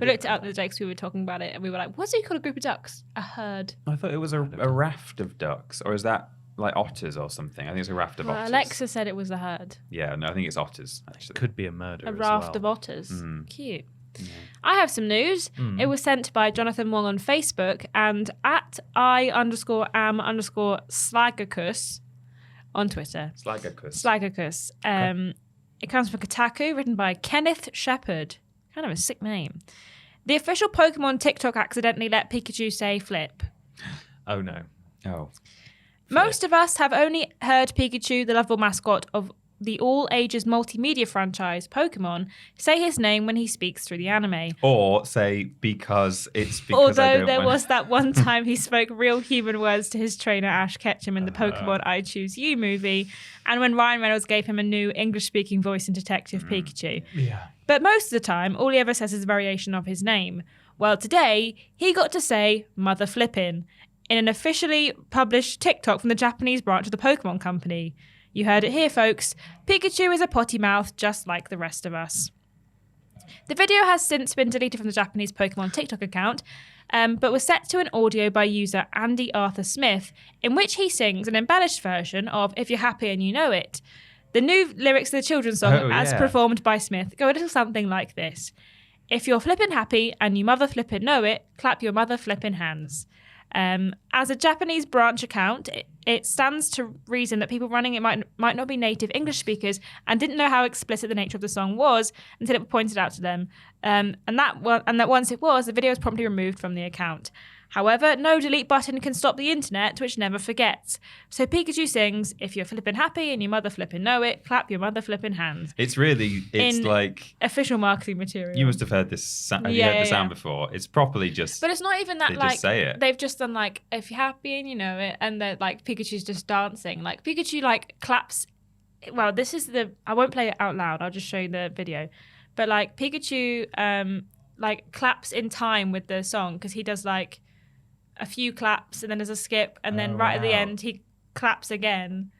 We looked it up the other day because we were talking about it, and we were like, what's it called a group of ducks? A herd. I thought it was a raft of ducks. Or is that like otters or something? I think it's a raft of Well, otters. Alexa said it was a herd. Yeah, no, I think it's otters, actually. Could be a murder A as raft well. of otters. Mm. Cute. I have some news. It was sent by Jonathan Wong on Facebook and at I_am_slagacus on Twitter. Slagacus. It comes from Kotaku, written by Kenneth Shepard. Kind of a sick name. The official Pokemon TikTok accidentally let Pikachu say flip. Oh, no. Oh. Most of us have only heard Pikachu, the lovable mascot of the all-ages multimedia franchise Pokemon, say his name when he speaks through the anime. Or say because I Although don't there want... was that one time he spoke real human words to his trainer Ash Ketchum in the Pokemon I Choose You movie, and when Ryan Reynolds gave him a new English-speaking voice in Detective Pikachu. Yeah. But most of the time, all he ever says is a variation of his name. Well, today, he got to say mother flippin' in an officially published TikTok from the Japanese branch of the Pokemon Company. You heard it here, folks. Pikachu is a potty mouth just like the rest of us. The video has since been deleted from the Japanese Pokemon TikTok account, but was set to an audio by user Andy Arthur Smith, in which he sings an embellished version of If You're Happy and You Know It. The new lyrics to the children's song, as performed by Smith, go a little something like this. If you're flippin' happy and you mother flippin' know it, clap your mother flippin' hands. As a Japanese branch account, it stands to reason that people running it might not be native English speakers and didn't know how explicit the nature of the song was until it was pointed out to them. And that once it was, the video was promptly removed from the account. However, no delete button can stop the internet, which never forgets. So Pikachu sings, if you're flippin' happy and your mother flippin' know it, clap your mother flippin' hands. It's like... Official marketing material. You must have heard this. Have you heard the sound before? It's properly just... But it's not even that, they like, just say it. They've just done, like, if you're happy and you know it, and they're, like, Pikachu's just dancing. Like, Pikachu, like, claps... Well, this is the... I won't play it out loud. I'll just show you the video. But, like, Pikachu, like, claps in time with the song, because he does, like... a few claps, and then there's a skip, and then at the end he claps again,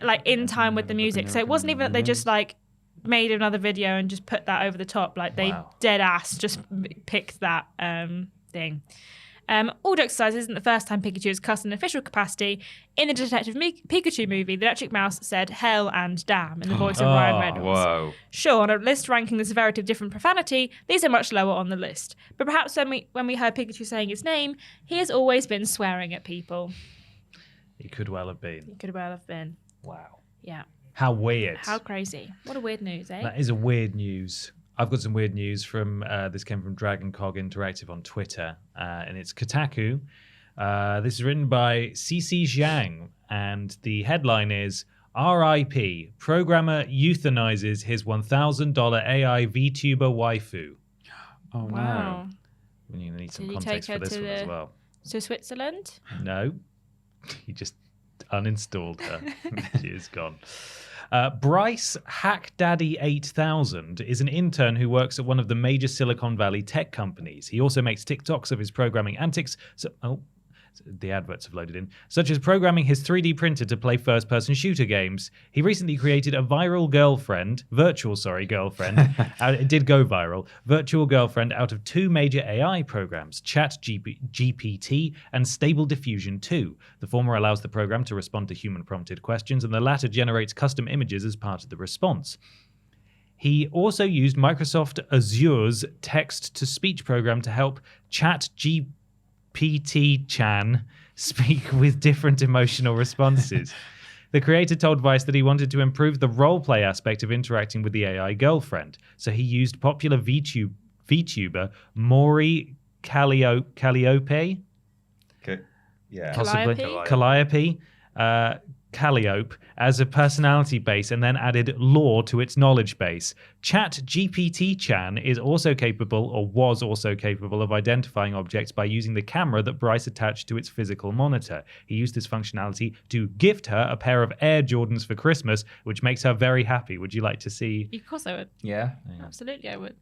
like in time with the music. So it wasn't even that they just like made another video and just put that over the top. Like they dead ass just picked that thing. All jokes aside, this isn't the first time Pikachu has cussed in official capacity. In the Detective Pikachu movie, the Electric Mouse said hell and damn in the voice of Ryan Reynolds. Whoa. Sure, on a list ranking the severity of different profanity, these are much lower on the list. But perhaps when we heard Pikachu saying his name, he has always been swearing at people. He could well have been. He could well have been. Wow. Yeah. How weird. How crazy. What a weird news, eh? That is a weird news. I've got some weird news from, this came from Dragon Cog Interactive on Twitter, and it's Kotaku. This is written by CC Zhang, and the headline is, RIP, programmer euthanizes his $1,000 AI VTuber waifu. Oh, wow. no. We're going to need some Did he context take for her this to one as well. So Switzerland? No. He just uninstalled her. She is gone. Bryce Hackdaddy 8000 is an intern who works at one of the major Silicon Valley tech companies. He also makes TikToks of his programming antics. The adverts have loaded in, such as programming his 3D printer to play first-person shooter games. He recently created a virtual girlfriend. It did go viral. Virtual girlfriend out of two major AI programs, ChatGPT and Stable Diffusion 2. The former allows the program to respond to human-prompted questions, and the latter generates custom images as part of the response. He also used Microsoft Azure's text-to-speech program to help ChatGPT Chan speak with different emotional responses. The creator told Vice that he wanted to improve the roleplay aspect of interacting with the AI girlfriend, so he used popular VTuber Maury Calliope. Okay. Yeah. Possibly Calliope? Calliope as a personality base, and then added lore to its knowledge base. ChatGPT-chan is also capable, or was also capable, of identifying objects by using the camera that Bryce attached to its physical monitor. He used this functionality to gift her a pair of Air Jordans for Christmas, which makes her very happy. Would you like to see? Of course I would. Yeah. Absolutely I would.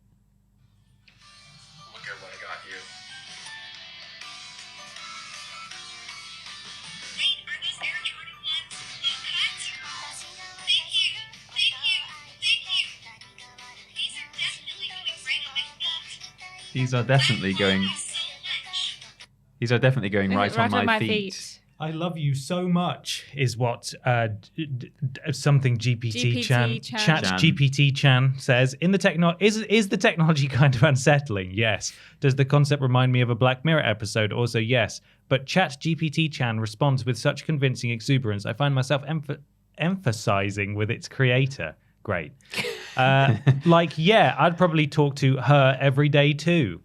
Look at what I got you. Wait, are those Air Jordan ones low cut? Thank you. These are definitely going right on my feet. These are definitely going. So much. These are definitely going right on my feet. I love you so much is what something GPT-chan, GPT-chan. Chat GPT-chan says. In the is the technology kind of unsettling? Yes. Does the concept remind me of a Black Mirror episode? Also, yes. But Chat GPT-chan responds with such convincing exuberance, I find myself emphasizing with its creator. Great. I'd probably talk to her every day too.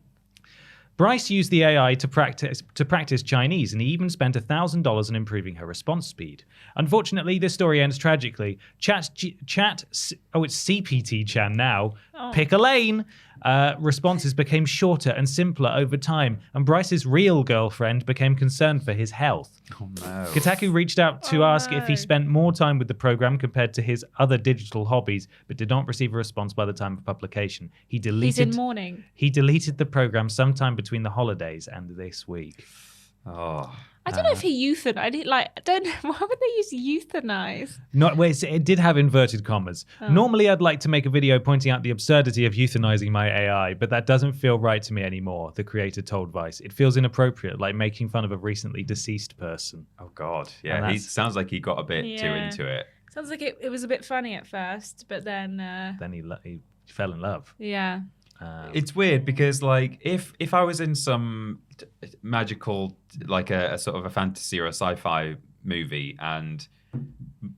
Bryce used the AI to practice Chinese, and he even spent $1,000 on improving her response speed. Unfortunately, this story ends tragically. It's CPT-chan now. Oh. Pick a lane. Responses became shorter and simpler over time, and Bryce's real girlfriend became concerned for his health. Oh no. Kotaku reached out to ask if he spent more time with the program compared to his other digital hobbies, but did not receive a response by the time of publication. He's in mourning. He deleted the program sometime between the holidays and this week. Oh. I don't know if he euthanized. Why would they use euthanize? It did have inverted commas. Normally, I'd like to make a video pointing out the absurdity of euthanizing my AI, but that doesn't feel right to me anymore, the creator told Vice. It feels inappropriate, like making fun of a recently deceased person. Oh God. Yeah. He sounds like he got a bit too into it. Sounds like it was a bit funny at first, but then... Then he fell in love. Yeah. It's weird because, like, if I was in some magical, like a sort of a fantasy or a sci-fi movie, and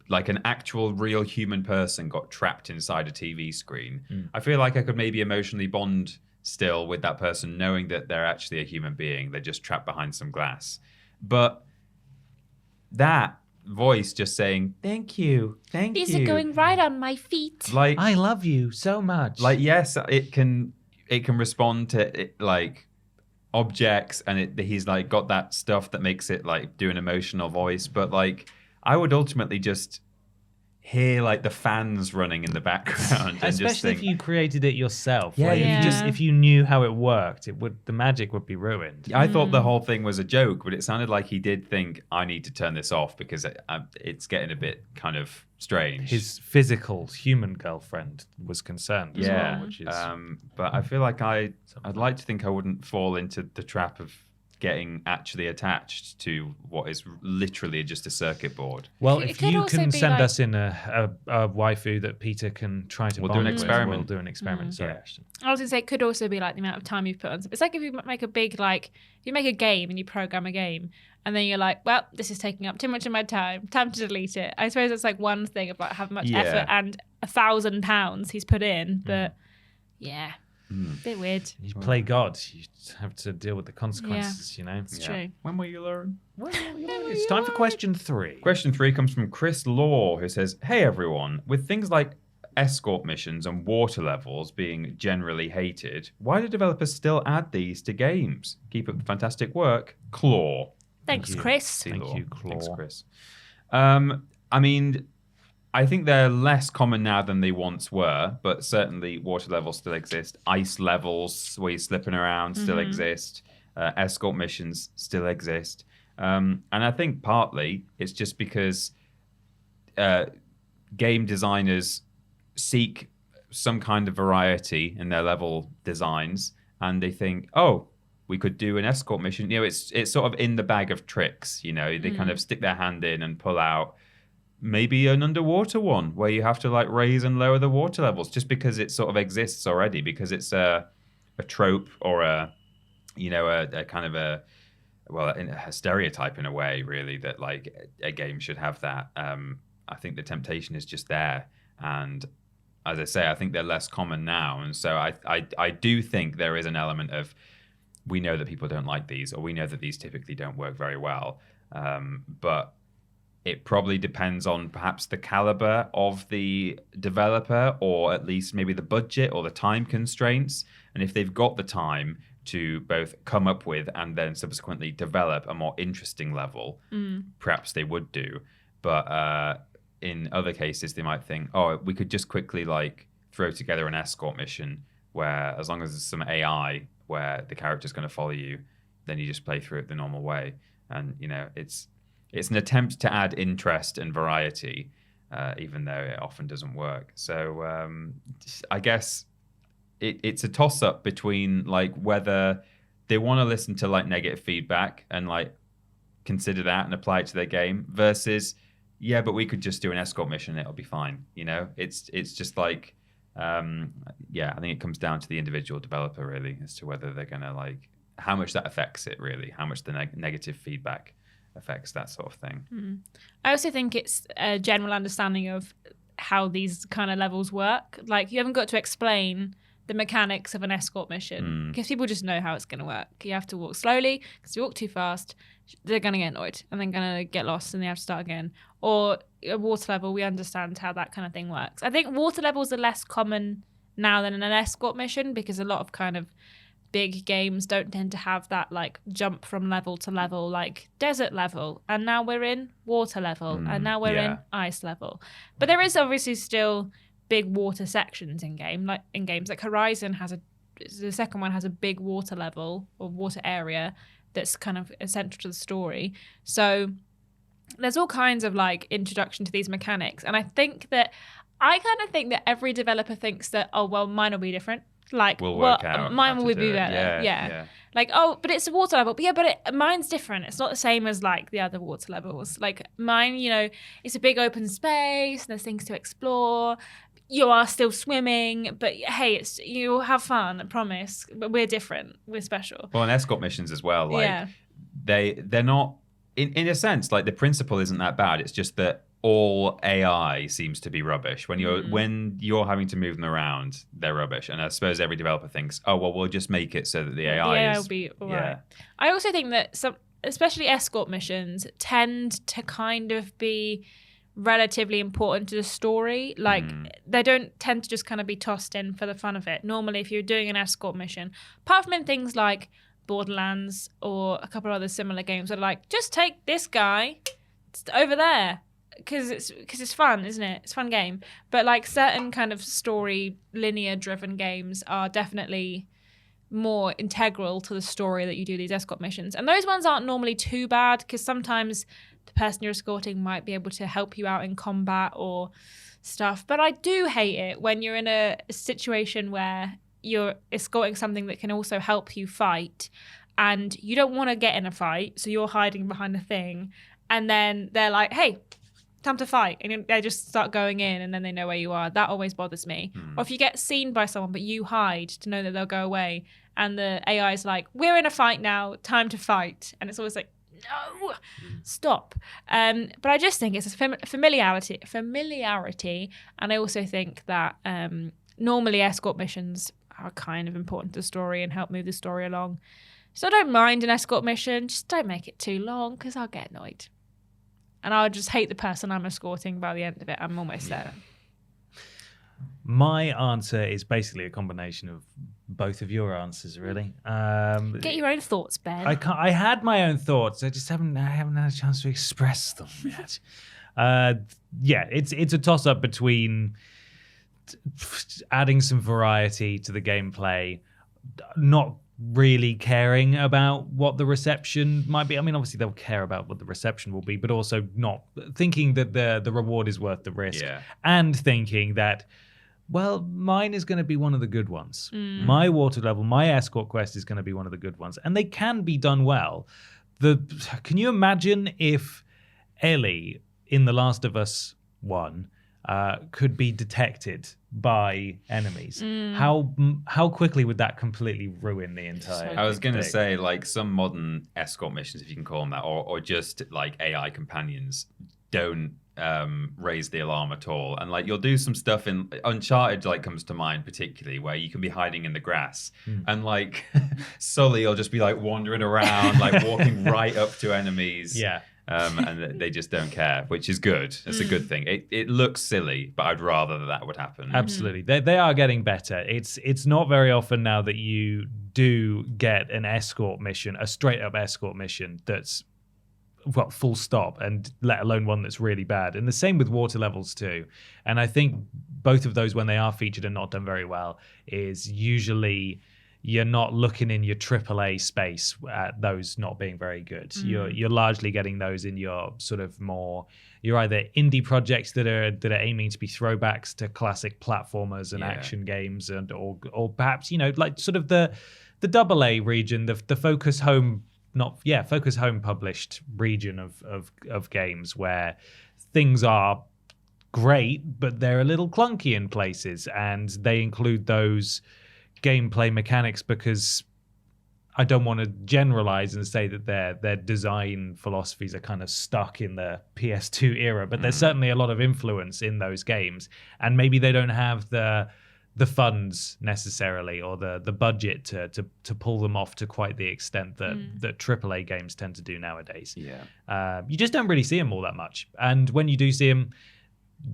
like an actual real human person got trapped inside a TV screen, I feel like I could maybe emotionally bond still with that person, knowing that they're actually a human being. They're just trapped behind some glass. But that voice just saying thank you. These are going right on my feet. Like, I love you so much. like, yes, it can respond to it, like objects, and he's like got that stuff that makes it like do an emotional voice. But like, I would ultimately just hear like the fans running in the background, and Especially just think, if you created it yourself. Yeah, Like, yeah. if you knew how it worked, the magic would be ruined. I thought the whole thing was a joke, but it sounded like he did think, I need to turn this off because it's getting a bit kind of strange. His physical human girlfriend was concerned as yeah, well, which is but I feel like I'd like to think I wouldn't fall into the trap of getting actually attached to what is literally just a circuit board. well. It If could you also can be send like- us in a waifu that Peter can try to We'll do bond an with, experiment. we'll do an experiment. Sorry, Yeah. Ashton. I was gonna say it could also be like the amount of time you've put on. It's like if you make a big if you make a game and you program a game, and then you're like, well, this is taking up too much of my time. Time to delete it. I suppose it's like one thing of like how much Yeah. effort and £1,000 he's put in, but yeah, bit weird. You play God, you have to deal with the consequences. You know, It's true. When will you learn? it's time for question 3. Question 3 comes from Chris Law, who says, "Hey everyone, with things like escort missions and water levels being generally hated, why do developers still add these to games? Keep up the fantastic work, Claw." Thanks, you. Chris. Thank Law. you, Claw. Thanks, Chris. I mean, I think they're less common now than they once were, but certainly water levels still exist. Ice levels where you're slipping around still exist. Escort missions still exist. And I think partly it's just because game designers seek some kind of variety in their level designs, and they think, oh, we could do an escort mission. You know, it's sort of in the bag of tricks. You know, they kind of stick their hand in and pull out maybe an underwater one where you have to like raise and lower the water levels, just because it sort of exists already, because it's a trope or a kind of a stereotype in a way, really, that like a game should have that. I think the temptation is just there, and as I say, I think they're less common now, and so I do think there is an element of, we know that people don't like these, or we know that these typically don't work very well, but it probably depends on perhaps the caliber of the developer, or at least maybe the budget or the time constraints. And if they've got the time to both come up with and then subsequently develop a more interesting level, perhaps they would do. But in other cases, they might think, oh, we could just quickly like throw together an escort mission where, as long as there's some AI where the character's going to follow you, then you just play through it the normal way. And, you know, it's an attempt to add interest and variety, even though it often doesn't work. So I guess it's a toss-up between like whether they want to listen to like negative feedback and like consider that and apply it to their game, versus, yeah, but we could just do an escort mission and it'll be fine. You know, it's just like, I think it comes down to the individual developer really, as to whether they're going to like, how much that affects it really, how much the negative feedback affects that sort of thing. I also think it's a general understanding of how these kind of levels work. Like, you haven't got to explain the mechanics of an escort mission, because people just know how it's going to work. You have to walk slowly, because if you walk too fast, they're going to get annoyed and they're going to get lost and they have to start again. Or a water level, we understand how that kind of thing works. I think water levels are less common now than an escort mission, because a lot of kind of big games don't tend to have that like jump from level to level, like desert level, and now we're in water level, and now we're in ice level. But there is obviously still big water sections in games like Horizon the second one has a big water level or water area that's kind of essential to the story. So there's all kinds of like introduction to these mechanics, and I kind of think that every developer thinks that, oh well, mine will be different. Like, We'll work out mine how to will do be it. better. Yeah. Yeah. Like, oh, but it's a water level. But yeah, but mine's different. It's not the same as like the other water levels. Like mine, you know, it's a big open space and there's things to explore. You are still swimming, but hey, you'll have fun, I promise. But we're different. We're special. Well, and escort missions as well. Like, Yeah. they're not, in a sense, like the principle isn't that bad. It's just that all AI seems to be rubbish. When you're having to move them around, they're rubbish. And I suppose every developer thinks, oh well, we'll just make it so that the AI will be all right. I also think that some, especially escort missions, tend to kind of be relatively important to the story. Like they don't tend to just kind of be tossed in for the fun of it. Normally, if you're doing an escort mission, apart from in things like Borderlands or a couple of other similar games, that are like, just take this guy over there. because it's fun, isn't it? It's a fun game. But like certain kind of story, linear driven games are definitely more integral to the story that you do these escort missions. And those ones aren't normally too bad because sometimes the person you're escorting might be able to help you out in combat or stuff. But I do hate it when you're in a situation where you're escorting something that can also help you fight and you don't want to get in a fight, so you're hiding behind a thing, and then they're like, hey, time to fight, and they just start going in and then they know where you are. That always bothers me. Or if you get seen by someone but you hide to know that they'll go away and the AI is like, we're in a fight now, time to fight, and it's always like, no, stop. But I just think it's a familiarity, and I also think that normally escort missions are kind of important to the story and help move the story along. So I don't mind an escort mission, just don't make it too long because I'll get annoyed. And I'll just hate the person I'm escorting by the end of it. I'm almost there. My answer is basically a combination of both of your answers, really. Get your own thoughts, Ben. I had my own thoughts. I haven't had a chance to express them yet. Yeah, it's a toss up between adding some variety to the gameplay, not really caring about what the reception might be. I mean, obviously they'll care about what the reception will be, but also not thinking that the reward is worth the risk, and thinking that, well, mine is going to be one of the good ones. My water level, my escort quest is going to be one of the good ones, and they can be done well. Can you imagine if Ellie in The Last of Us 1 could be detected by enemies? How quickly would that completely ruin the entire I was going to thing? say, like, some modern escort missions, if you can call them that, or just like AI companions, don't raise the alarm at all. And like, you'll do some stuff in Uncharted, like, comes to mind particularly, where you can be hiding in the grass and like Sully will just be like wandering around, like walking right up to enemies. And they just don't care, which is good. It's a good thing. It looks silly, but I'd rather that would happen. Absolutely. They are getting better. It's not very often now that you do get an escort mission, a straight up escort mission that's, well, full stop, and let alone one that's really bad. And the same with water levels too. And I think both of those, when they are featured and not done very well, is usually you're not looking in your AAA space at those not being very good. You're largely getting those in your sort of more, you're either indie projects that are aiming to be throwbacks to classic platformers and action games, and or perhaps, you know, like sort of the AA region, the Focus Home published region of games where things are great, but they're a little clunky in places, and they include those gameplay mechanics because I don't want to generalize and say that their design philosophies are kind of stuck in the PS2 era, but there's certainly a lot of influence in those games, and maybe they don't have the funds necessarily or the budget to pull them off to quite the extent that AAA games tend to do nowadays. You just don't really see them all that much, and when you do see them,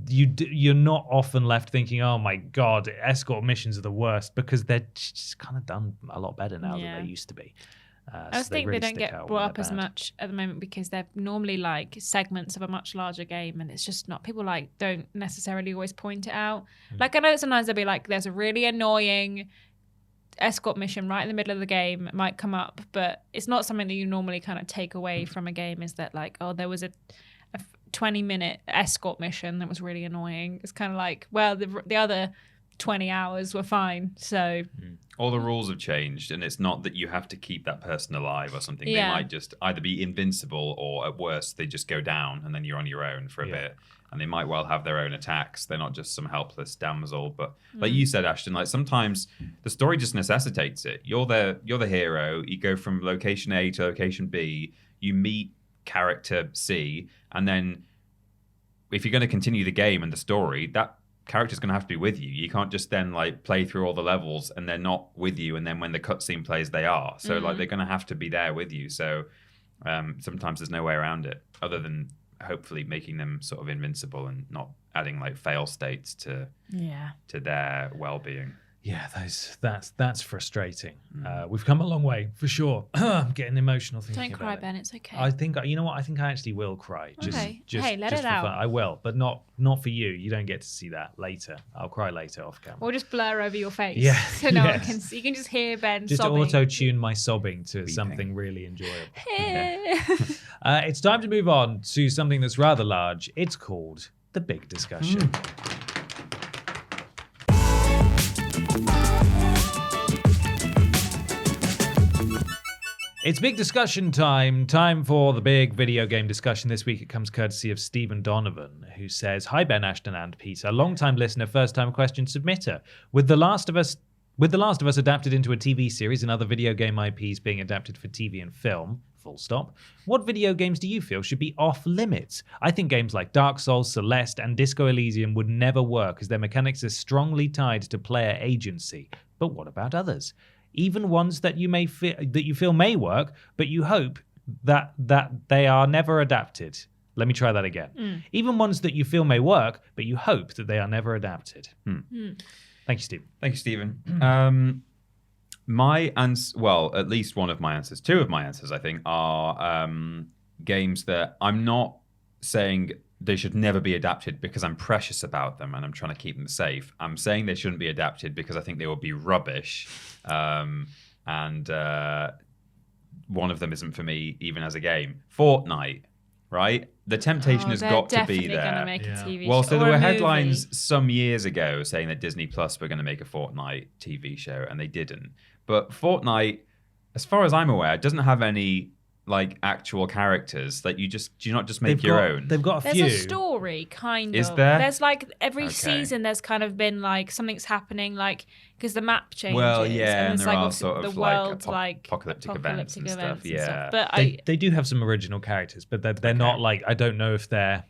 you're not often left thinking, oh my god, escort missions are the worst, because they're just kind of done a lot better now than they used to be. I just think they don't get brought up as much at the moment because they're normally like segments of a much larger game, and it's just not, people like don't necessarily always point it out. Like, I know sometimes they'll be like, there's a really annoying escort mission right in the middle of the game, it might come up, but it's not something that you normally kind of take away from a game, is that like, oh, there was a 20-minute escort mission that was really annoying. It's kind of like, well, the other 20 hours were fine. So all the rules have changed, and it's not that you have to keep that person alive or something. They might just either be invincible, or at worst they just go down and then you're on your own for a bit, and they might well have their own attacks. They're not just some helpless damsel. But like you said, Ashton, like sometimes the story just necessitates it. You're the hero, you go from location A to location B, you meet character C, and then if you're going to continue the game and the story, that character's going to have to be with you. You can't just then like play through all the levels and they're not with you, and then when the cutscene plays they are. So like they're going to have to be there with you. So sometimes there's no way around it other than hopefully making them sort of invincible and not adding like fail states to their well-being. Yeah, that's frustrating. We've come a long way for sure. I'm getting emotional thinking Don't cry, about Ben. it. It's okay. I think you know what? I think I actually will cry. Okay. Just Hey, let just it for fun. out. I will, but not for you. You don't get to see that later. I'll cry later off camera. We'll just blur over your face. Yeah, So no one yes. can see. You can just hear Ben Just sobbing. auto tune my sobbing to something really enjoyable. Yeah. It's time to move on to something that's rather large. It's called the big discussion. It's big discussion time. Time for the big video game discussion. This week it comes courtesy of Stephen Donovan, who says, "Hi Ben, Ashton, and Peter. Long-time listener, first-time question submitter. With The Last of Us adapted into a TV series and other video game IPs being adapted for TV and film, full stop, what video games do you feel should be off limits? I think games like Dark Souls, Celeste, and Disco Elysium would never work as their mechanics are strongly tied to player agency. But what about others? Even ones that you feel may work, but you hope that they are never adapted." Let me try that again. Even ones that you feel may work, but you hope that they are never adapted. Thank you, Steve. Thank you, Stephen. My answer, well, at least one of my answers, two of my answers, I think, are games that I'm not saying they should never be adapted because I'm precious about them and I'm trying to keep them safe. I'm saying they shouldn't be adapted because I think they will be rubbish. And one of them isn't for me, even as a game. Fortnite, right? The temptation has got to be there. Gonna make a TV Well, show so there or were a movie. headlines some years ago saying that Disney Plus were going to make a Fortnite TV show, and they didn't. But Fortnite, as far as I'm aware, doesn't have any like actual characters that do you not just make your own? They've got a There's few. a story, kind Is of. there? There's like every Okay. season. There's kind of been like something's happening, like because the map changes. Well, yeah, and it's there like are obviously sort of the like world's like apocalyptic events and stuff. Yeah. But They do have some original characters, but they're not like, I don't know if they're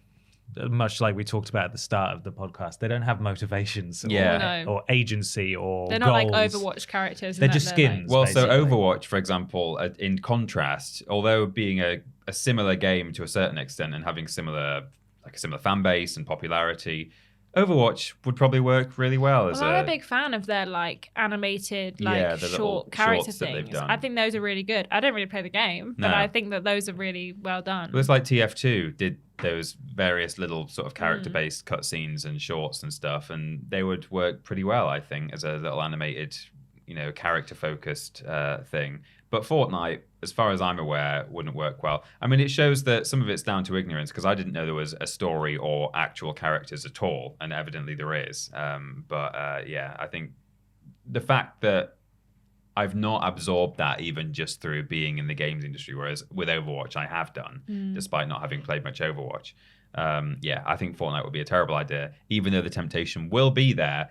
much like we talked about at the start of the podcast. They don't have motivations Yeah. No. or agency or they're not goals. like Overwatch characters. in They're that just skins. Well, so basically. Overwatch, for example, in contrast, although being a similar game to a certain extent and having a similar fan base and popularity, Overwatch would probably work really well as I'm a big fan of their like animated, like Yeah, the little short character shorts that they've things. done. I think those are really good. I don't really play the game, but No. I think that those are really well done. Well, it's like TF2 did those various little sort of character-based cutscenes and shorts and stuff, and they would work pretty well, I think, as a little animated, character-focused thing. But Fortnite, as far as I'm aware, wouldn't work well. I mean, it shows that some of it's down to ignorance, because I didn't know there was a story or actual characters at all, and evidently there is. Yeah, I think the fact that I've not absorbed that even just through being in the games industry, whereas with Overwatch I have done, despite not having played much Overwatch. I think Fortnite would be a terrible idea, even though the temptation will be there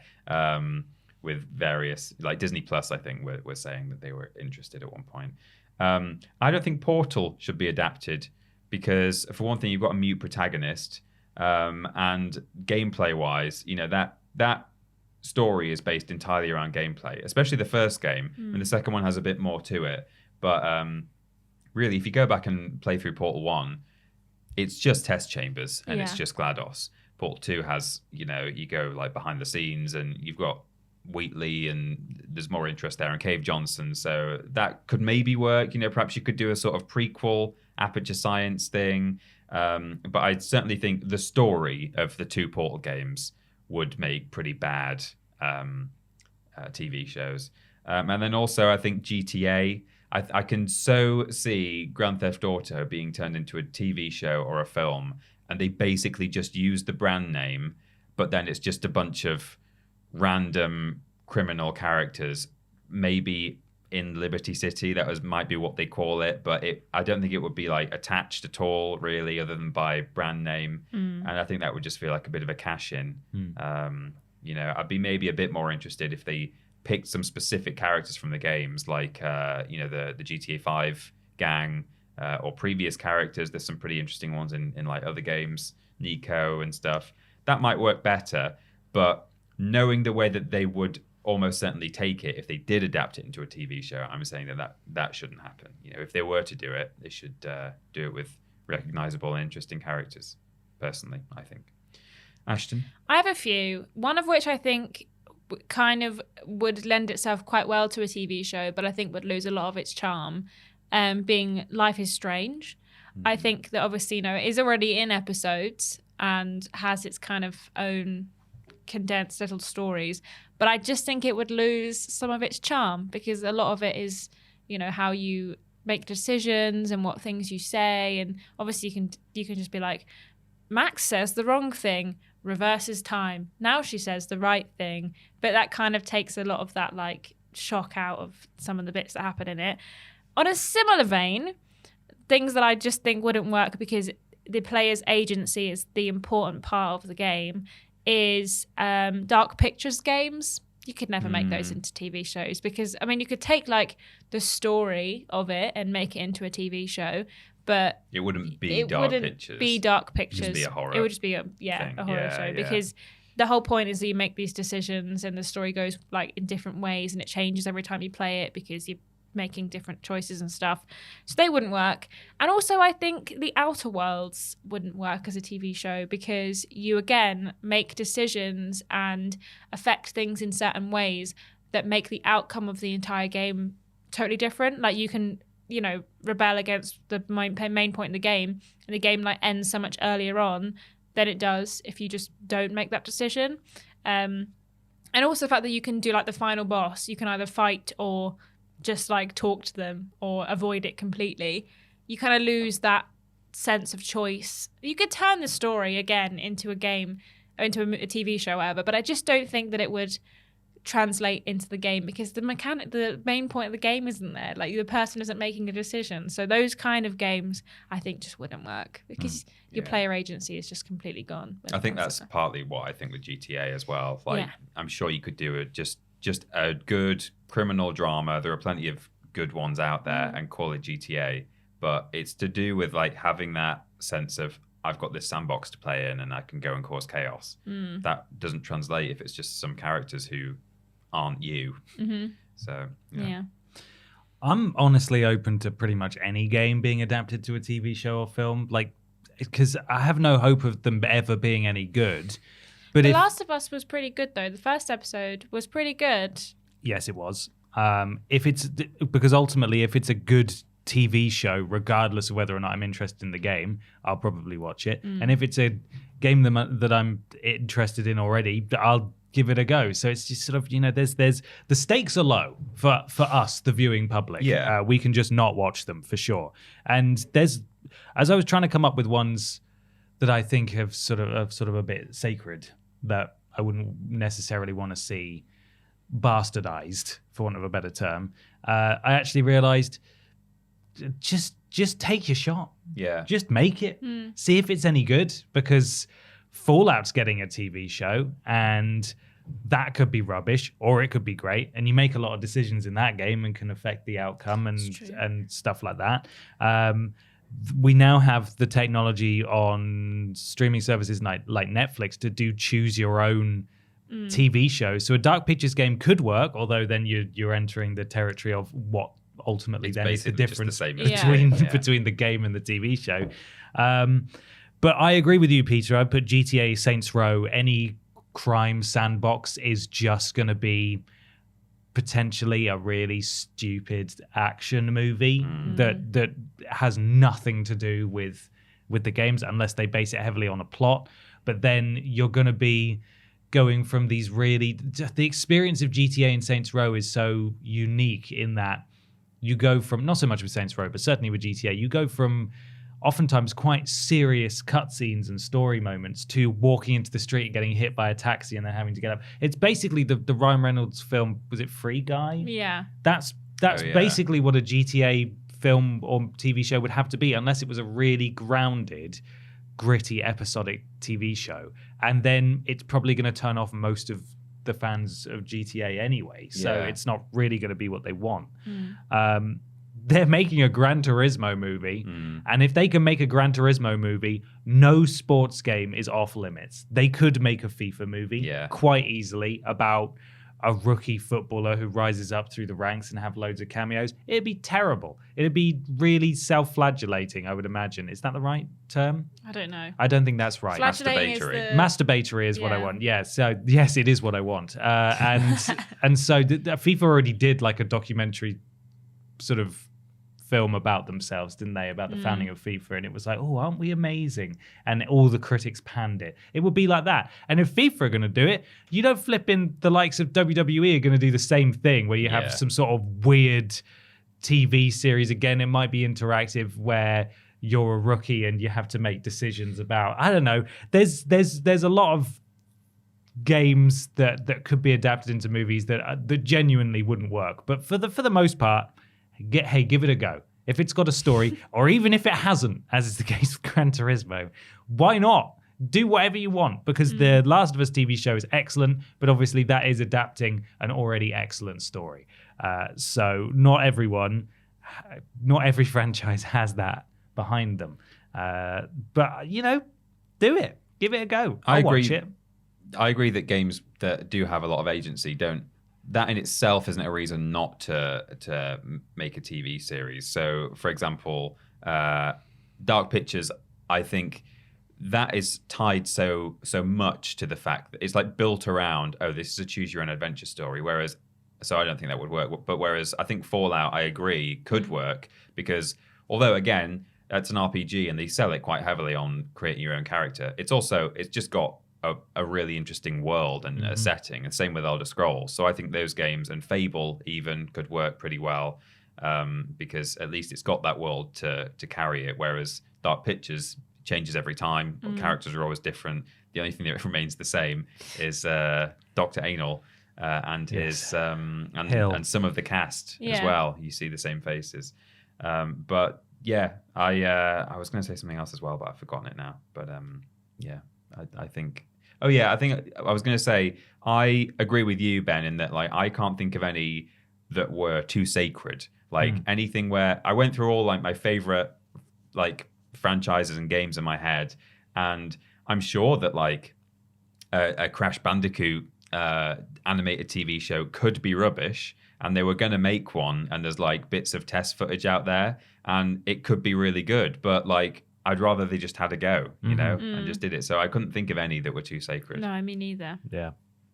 with various, like Disney Plus, I think, were saying that they were interested at one point. I don't think Portal should be adapted because, for one thing, you've got a mute protagonist, and gameplay-wise, that story is based entirely around gameplay, especially the first game, and the second one has a bit more to it. But really, if you go back and play through Portal 1, it's just test chambers and it's just GLaDOS. Portal 2 has, you go like behind the scenes and you've got Wheatley and there's more interest there, and Cave Johnson, so that could maybe work. Perhaps you could do a sort of prequel Aperture Science thing, but I certainly think the story of the two Portal games would make pretty bad TV shows. And then also I think GTA, I can so see Grand Theft Auto being turned into a TV show or a film, and they basically just use the brand name, but then it's just a bunch of random criminal characters, maybe in Liberty City. Might be what they call it, but I don't think it would be like attached at all, really, other than by brand name. And I think that would just feel like a bit of a cash in. I'd be maybe a bit more interested if they picked some specific characters from the games, like the GTA 5 gang, or previous characters. There's some pretty interesting ones in like other games, Nico and stuff. That might work better, but knowing the way that they would almost certainly take it if they did adapt it into a TV show, I'm saying that shouldn't happen. If they were to do it, they should do it with recognizable and interesting characters, personally, I think. Ashton? I have a few, one of which I think kind of would lend itself quite well to a TV show, but I think would lose a lot of its charm, being Life is Strange. I think that obviously, it is already in episodes and has its kind of own condensed little stories, but I just think it would lose some of its charm because a lot of it is, how you make decisions and what things you say, and obviously you can just be like, Max says the wrong thing, reverses time. Now she says the right thing, but that kind of takes a lot of that like shock out of some of the bits that happen in it. On a similar vein, things that I just think wouldn't work because the player's agency is the important part of the game is dark pictures games. You could never make those into TV shows because, you could take like the story of it and make it into a TV show, but it wouldn't be dark pictures. It would be dark pictures. It would just be a horror. It would just be a horror show because the whole point is that you make these decisions and the story goes like in different ways and it changes every time you play it because you're making different choices and stuff. So they wouldn't work. And also I think the Outer Worlds wouldn't work as a TV show because you again make decisions and affect things in certain ways that make the outcome of the entire game totally different. Like you can, rebel against the main point in the game and the game like ends so much earlier on than it does if you just don't make that decision. And also the fact that you can do like the final boss, you can either fight or just like talk to them or avoid it completely. You kind of lose that sense of choice. You could turn the story again into a game, or into a TV show, whatever, but I just don't think that it would translate into the game because the main point of the game isn't there. Like the person isn't making a decision. So those kind of games I think just wouldn't work because your player agency is just completely gone. I think that's partly what I think with GTA as well. Like I'm sure you could do just a good criminal drama. There are plenty of good ones out there and call it GTA, but it's to do with like having that sense of I've got this sandbox to play in and I can go and cause chaos. That doesn't translate if it's just some characters who aren't you. So I'm honestly open to pretty much any game being adapted to a TV show or film, like because I have no hope of them ever being any good. But The Last of Us was pretty good though. The first episode was pretty good. Yes, it was. Because ultimately, if it's a good TV show, regardless of whether or not I'm interested in the game, I'll probably watch it. And if it's a game that I'm interested in already, I'll give it a go. So it's just sort of, there's the stakes are low for us, the viewing public. Yeah. We can just not watch them for sure. And as I was trying to come up with ones that I think have sort of a bit sacred that I wouldn't necessarily want to see bastardized, for want of a better term, I actually realized just take your shot. Yeah. Just make it. See if it's any good, because Fallout's getting a TV show and that could be rubbish or it could be great, and you make a lot of decisions in that game and can affect the outcome and stuff like that. We now have the technology on streaming services like Netflix to do choose your own TV shows. So a dark pictures game could work, although then you're entering the territory of what ultimately then is the difference between the game and the TV show. But I agree with you, Peter. I put GTA, Saints Row, any crime sandbox is just going to be potentially a really stupid action movie that has nothing to do with the games unless they base it heavily on a plot. But then you're going to be going from these the experience of GTA and Saints Row is so unique in that you go from, not so much with Saints Row, but certainly with GTA, you go from oftentimes quite serious cutscenes and story moments to walking into the street and getting hit by a taxi and then having to get up. It's basically the Ryan Reynolds film, was it Free Guy? Yeah. That's basically what a GTA film or TV show would have to be, unless it was a really grounded, gritty, episodic TV show. And then it's probably going to turn off most of the fans of GTA anyway. So it's not really going to be what they want. They're making a Gran Turismo movie, and if they can make a Gran Turismo movie, no sports game is off limits. They could make a FIFA movie quite easily about a rookie footballer who rises up through the ranks and have loads of cameos. It'd be terrible. It'd be really self-flagellating, I would imagine. Is that the right term? I don't know. I don't think that's right. Flagellating is Masturbatory. Masturbatory is what I Yeah. want. Yeah. So yes, it is what I want. And so FIFA already did like a documentary sort of film about themselves, didn't they? About the founding of FIFA, and it was like, oh, aren't we amazing? And all the critics panned it. It would be like that. And if FIFA are going to do it, you don't flip in the likes of WWE are going to do the same thing, where you have Yeah. some sort of weird TV series. Again, it might be interactive where you're a rookie and you have to make decisions about, I don't know. There's a lot of games that could be adapted into movies that genuinely wouldn't work. But for the most part, give it a go. If it's got a story, or even if it hasn't, as is the case with Gran Turismo, why not? Do whatever you want, because the Last of Us TV show is excellent, but obviously that is adapting an already excellent story. So not every franchise has that behind them. But, do it. Give it a go. I'll watch it. I agree that games that do have a lot of agency that in itself isn't a reason not to make a TV series. So, for example, Dark Pictures, I think that is tied so much to the fact that it's like built around, this is a choose your own adventure story. So I don't think that would work. But whereas I think Fallout, I agree, could work, because although again, it's an RPG and they sell it quite heavily on creating your own character, it's just got a really interesting world and a setting, and same with Elder Scrolls. So I think those games, and Fable even, could work pretty well, because at least it's got that world to carry it, whereas Dark Pictures changes every time. Characters are always different. The only thing that remains the same is Dr. Anal and his and some of the cast as well. You see the same faces. But yeah, I was going to say something else as well, but I've forgotten it now. But I think I was going to say, I agree with you, Ben, in that like I can't think of any that were too sacred. Like anything where I went through all like my favorite like franchises and games in my head, and I'm sure that like a Crash Bandicoot animated TV show could be rubbish, and they were going to make one, and there's like bits of test footage out there, and it could be really good, but like I'd rather they just had a go, and just did it. So I couldn't think of any that were too sacred. No, me neither. Yeah.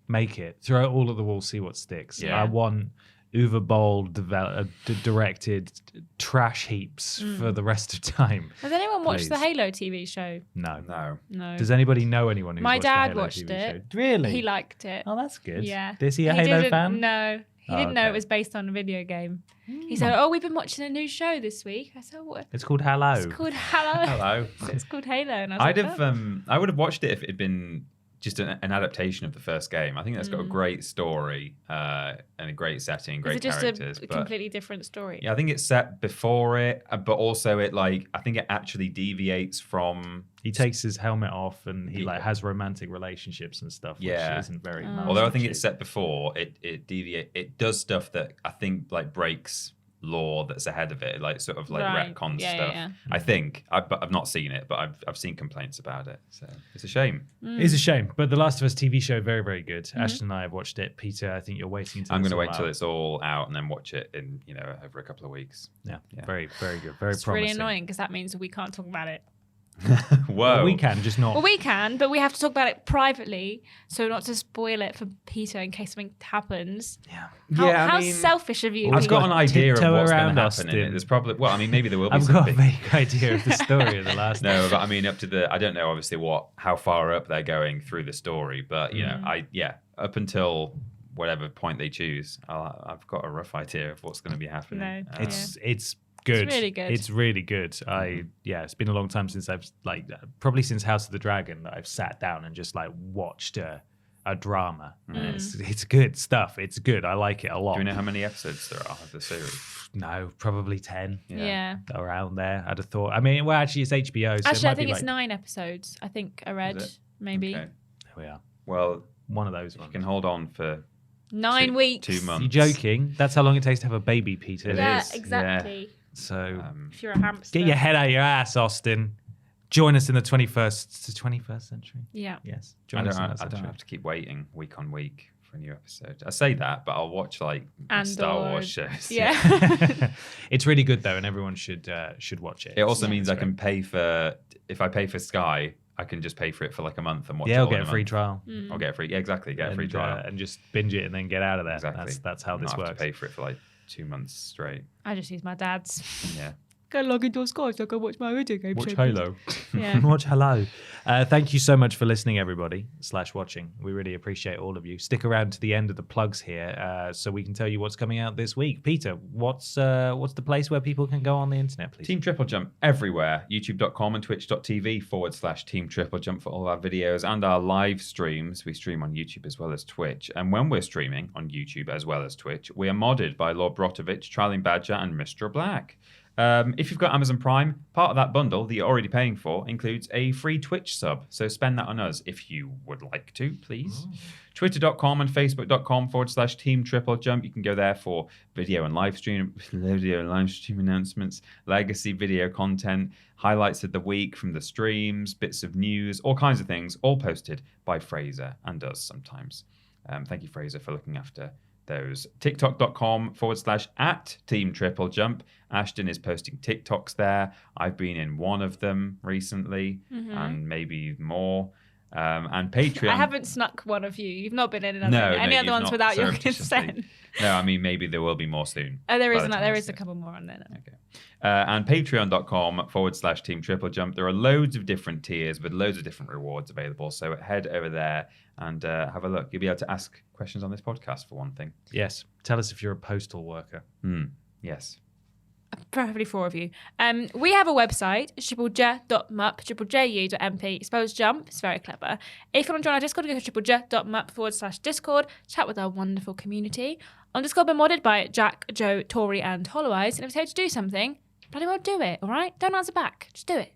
Make it. Throw it all at the wall, see what sticks. Yeah. I want Uwe Boll directed trash heaps for the rest of time. Has anyone watched the Please. Halo TV show? No. No. Does anybody know anyone who's My watched the dad Halo watched TV it. show? Really? He liked it. Oh, that's good. Yeah. Is he a He Halo didn't- fan? No. He didn't know okay. it was based on a video game. He said, "Oh, we've been watching a new show this week." I said, "What?" It's called Hello. It's called Hello. Hello. It's called Halo, and I was I would have watched it if it had been just an adaptation of the first game. I think that's got a great story and a great setting, Is great it just characters. a but completely different story? yeah, I think it's set before it, but also I think it actually deviates from. He takes his helmet off and he Yeah. like has romantic relationships and stuff, Yeah. which isn't very Although I think master it's chic. set before, it does stuff that I think like breaks lore that's ahead of it, like sort of like Right. retcon Yeah, stuff. yeah. I think I've not seen it, but I've seen complaints about it, so it's a shame. It's a shame, but The Last of Us TV show, very, very good. Mm-hmm. Ashton and I have watched it. Peter, I think you're waiting until I'm it's going to all wait till out. it's all out and then watch it in over a couple of weeks. Yeah, Yeah. very, very good. Very It's promising. really annoying because that means we can't talk about it. Whoa, Well, we can, just not. Well, we can, but we have to talk about it privately, so not to spoil it for Peter in case something happens. Yeah. How selfish of you. We've I've Peter. got an idea of tiptoe what's going around to us, happen in it. Tim. There's probably maybe there will be I've got a something. vague idea of the story of the last. No, but I mean up to I don't know obviously how far up they're going through the story, but up until whatever point they choose, I've got a rough idea of what's going to be happening. No, It's good. It's really good. It's really good. It's been a long time since I've probably since House of the Dragon that I've sat down and just like watched a drama. And it's good stuff. It's good. I like it a lot. Do you know how many episodes there are of the series? No, probably 10. Yeah. Around there, I'd have thought. I mean, well, actually, it's HBO. So Actually, it I might think be it's like, 9 episodes. I think I read it? maybe Okay. There we are. Well, One of those you ones. can hold on for 9 weeks. 2 months. You joking? That's how long it takes to have a baby, Peter. It Yeah, is, exactly. So If you're a hamster. get your head out of your ass, Austin. Join us in the 21st century. Yeah. Yes. I Join don't, us in that I don't century. have to keep waiting week on week for a new episode. I say that, but I'll watch like Star Wars shows. Yeah. It's really good though, and everyone should watch it. It also Yeah. means I It's can pay for, if I pay for Sky, I can just pay for it for like a month and watch it. Yeah, all I'll get in a free month. trial. I'll get a free, yeah, exactly, get a free trial. And just binge it and then get out of there. Exactly. That's how this Not have works. to pay for it for like 2 months straight. I just use my dad's. Yeah. Go log into Sky so I can watch my video game. Watch show, Halo. Yeah. Watch Hello. Thank you so much for listening, everybody, /watching. We really appreciate all of you. Stick around to the end of the plugs here so we can tell you what's coming out this week. Peter, what's the place where people can go on the internet, please? Team TripleJump everywhere. YouTube.com and Twitch.tv/Team TripleJump for all our videos and our live streams. We stream on YouTube as well as Twitch. And when we're streaming on YouTube as well as Twitch, we are modded by Lord Brotovich, Trialing Badger, and Mr. Black. If you've got Amazon Prime, part of that bundle that you're already paying for includes a free Twitch sub. So spend that on us if you would like to, please. Twitter.com and Facebook.com/Team TripleJump. You can go there for video and live stream announcements, legacy video content, highlights of the week from the streams, bits of news, all kinds of things, all posted by Fraser and us sometimes. Thank you, Fraser, for looking after those. TikTok.com/@Team TripleJump. Ashton is posting TikToks there. I've been in one of them recently and maybe more. And Patreon. I haven't snuck one of you. You've not been in any other you've ones not without your surreptitiously. consent. No, I mean, maybe there will be more soon. Oh, there by is the not. time There this is a goes. couple more on there. Now. Okay. And patreon.com/Team TripleJump. There are loads of different tiers with loads of different rewards available. So head over there and have a look. You'll be able to ask questions on this podcast for one thing. Yes. Tell us if you're a postal worker. Yes. Preferably 4 of you. We have a website, triplej.mup, triplej.mp. Spells jump. It's very clever. If you want to join our Discord, go to triplej.mup/Discord. Chat with our wonderful community. On Discord, we're modded by Jack, Joe, Tori, and Hollow Eyes. And if you tell you to do something, bloody well do it, all right? Don't answer back. Just do it.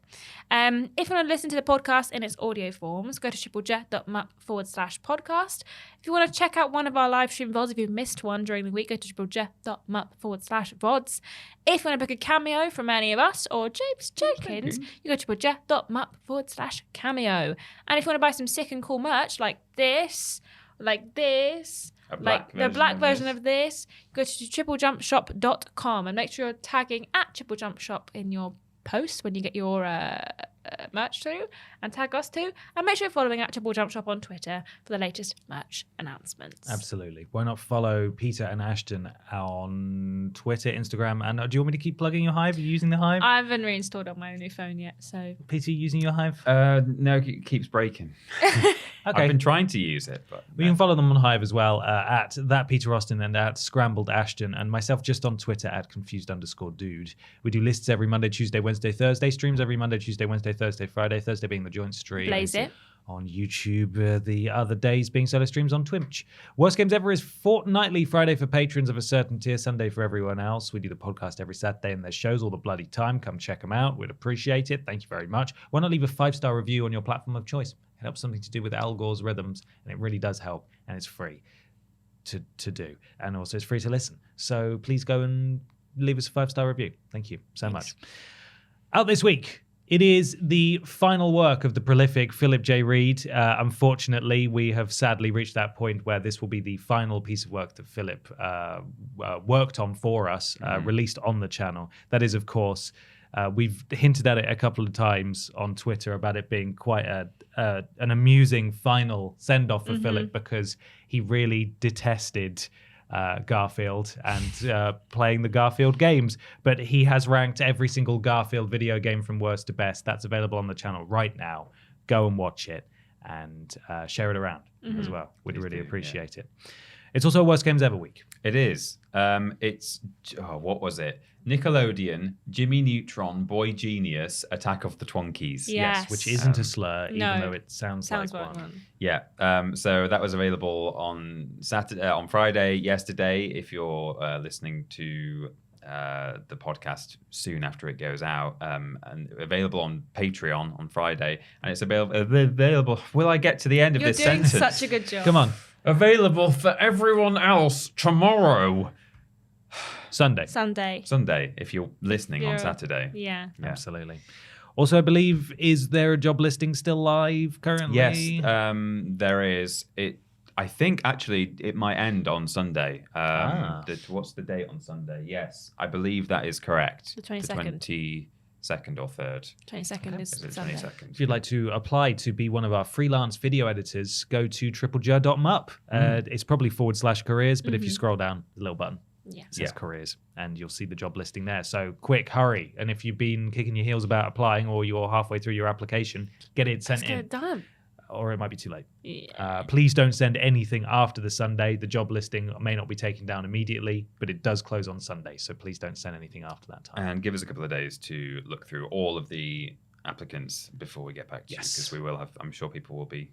If you want to listen to the podcast in its audio forms, go to triplej.mup/podcast. If you want to check out one of our live stream VODs, if you've missed one during the week, go to triplej.mup/VODs. If you want to book a cameo from any of us or James Jenkins, you go to triplej.mup/cameo. And if you want to buy some sick and cool merch like this, the black version of this, go to triplejumpshop.com and make sure you're tagging @TripleJumpShop in your post when you get your merch through, and tag us too, and make sure you're following @TripleJumpShop on Twitter for the latest merch announcements. Absolutely. Why not follow Peter and Ashton on Twitter, Instagram, and do you want me to keep plugging your Hive? Are you using the Hive? I haven't reinstalled on my new phone yet, so Peter, you using your Hive? No, it keeps breaking. Okay. I've been trying to use it, but We can follow them on Hive as well at that Peter Austin and at Scrambled Ashton, and myself just on Twitter at confused_dude. We do lists every Monday, Tuesday, Wednesday, Thursday. Streams every Monday, Tuesday, Wednesday, Thursday, Friday. Thursday being the joint stream. blaze it. On YouTube, the other days being solo streams on Twitch. Worst Games Ever is fortnightly, Friday for patrons of a certain tier, Sunday for everyone else. We do the podcast every Saturday and there's shows all the bloody time. Come check them out. We'd appreciate it. Thank you very much. Why not leave a 5-star review on your platform of choice? It helps something to do with Al Gore's rhythms, and it really does help, and it's free to do. And also it's free to listen. So please go and leave us a 5-star review. Thank you so much. Out this week, it is the final work of the prolific Philip J. Reed. Unfortunately, we have sadly reached that point where this will be the final piece of work that Philip worked on for us, released on the channel. That is, of course, we've hinted at it a couple of times on Twitter about it being quite an amusing final send-off for Philip, because he really detested Garfield and playing the Garfield games, but he has ranked every single Garfield video game from worst to best. That's available on the channel right now. Go and watch it and share it around as well. We'd really appreciate it. It's also Worst Games Ever week. It is. It's what was it? Nickelodeon, Jimmy Neutron, Boy Genius, Attack of the Twonkies. Yes. Which isn't a slur, even no, though it sounds like one. Yeah. So that was available on Saturday, on Friday, yesterday. If you're listening to the podcast soon after it goes out, and available on Patreon on Friday, and it's available. Will I get to the end of this sentence? You're doing such a good job. Come on. Available for everyone else tomorrow. Sunday, if you're listening on Saturday. Yeah. Absolutely. Also, I believe, is there a job listing still live currently? Yes, there is. I think actually it might end on Sunday. Ah. What's the date on Sunday? Yes, I believe that is correct. The 22nd. 22nd or 3rd. 22nd is Is it Sunday. 22nd? If you'd like to apply to be one of our freelance video editors, go to triplej.mup. It's probably /careers, but if you scroll down, the little button Yeah. says careers, and you'll see the job listing there. So quick, hurry. And if you've been kicking your heels about applying or you're halfway through your application, get it sent Let's get in. it done. Or it might be too late. Yeah. Please don't send anything after the Sunday. The job listing may not be taken down immediately, but it does close on Sunday. So please don't send anything after that time. And give us a couple of days to look through all of the applicants before we get back to you, because we will have. I'm sure people will be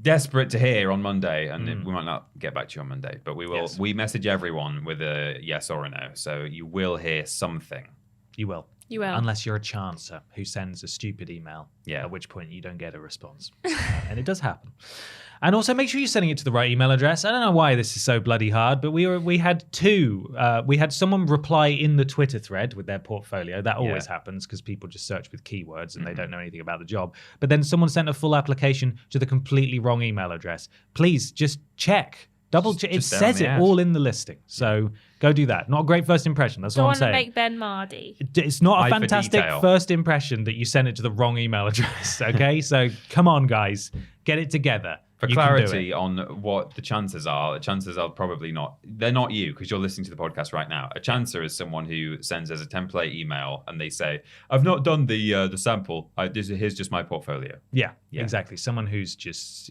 desperate to hear on Monday, and we might not get back to you on Monday, but we will. Yes. We message everyone with a yes or a no, so you will hear something. You will. You will. Unless you're a chancer who sends a stupid email, Yeah. at which point you don't get a response. And it does happen. And also make sure you're sending it to the right email address. I don't know why this is so bloody hard, but we had two. We had someone reply in the Twitter thread with their portfolio. That always happens because people just search with keywords and they don't know anything about the job. But then someone sent a full application to the completely wrong email address. Please just check. Double check. It just there says on it the ad. all in the listing. So go do that. Not a great first impression. That's Don't all I'm want to saying. make Ben Mardy. It's not Eye a for fantastic detail. first impression that you sent it to the wrong email address. Okay, so come on, guys, get it together. For You can do clarity it. on what the chances are probably not. They're not you because you're listening to the podcast right now. A chancer is someone who sends us a template email and they say, "I've not done the sample. Here's just my portfolio." Yeah, Yeah. exactly. Someone who's just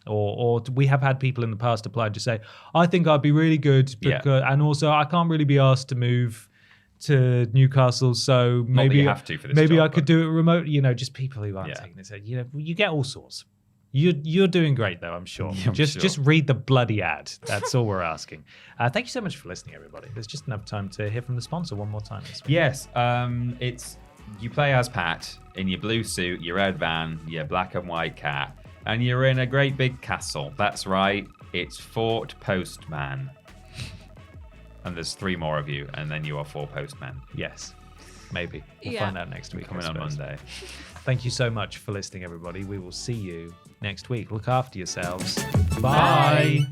Or we have had people in the past apply to say, I think I'd be really good, because, and also I can't really be asked to move to Newcastle, so Not that maybe you have to for this maybe job, I could but- do it remote. Just people who aren't taking it. So, you get all sorts. You're doing great though, I'm sure. Yeah, I'm just sure. read the bloody ad. That's all we're asking. Thank you so much for listening, everybody. There's just enough time to hear from the sponsor one more time this week. Yes, it's you play as Pat in your blue suit, your red van, your black and white cat, and you're in a great big castle. That's right, it's Fort Postman. And there's 3 more of you, and then you are 4 postmen. Yes, maybe. We'll Yeah. find out next week. Coming I on suppose. Monday. Thank you so much for listening, everybody. We will see you next week. Look after yourselves. Bye. Bye.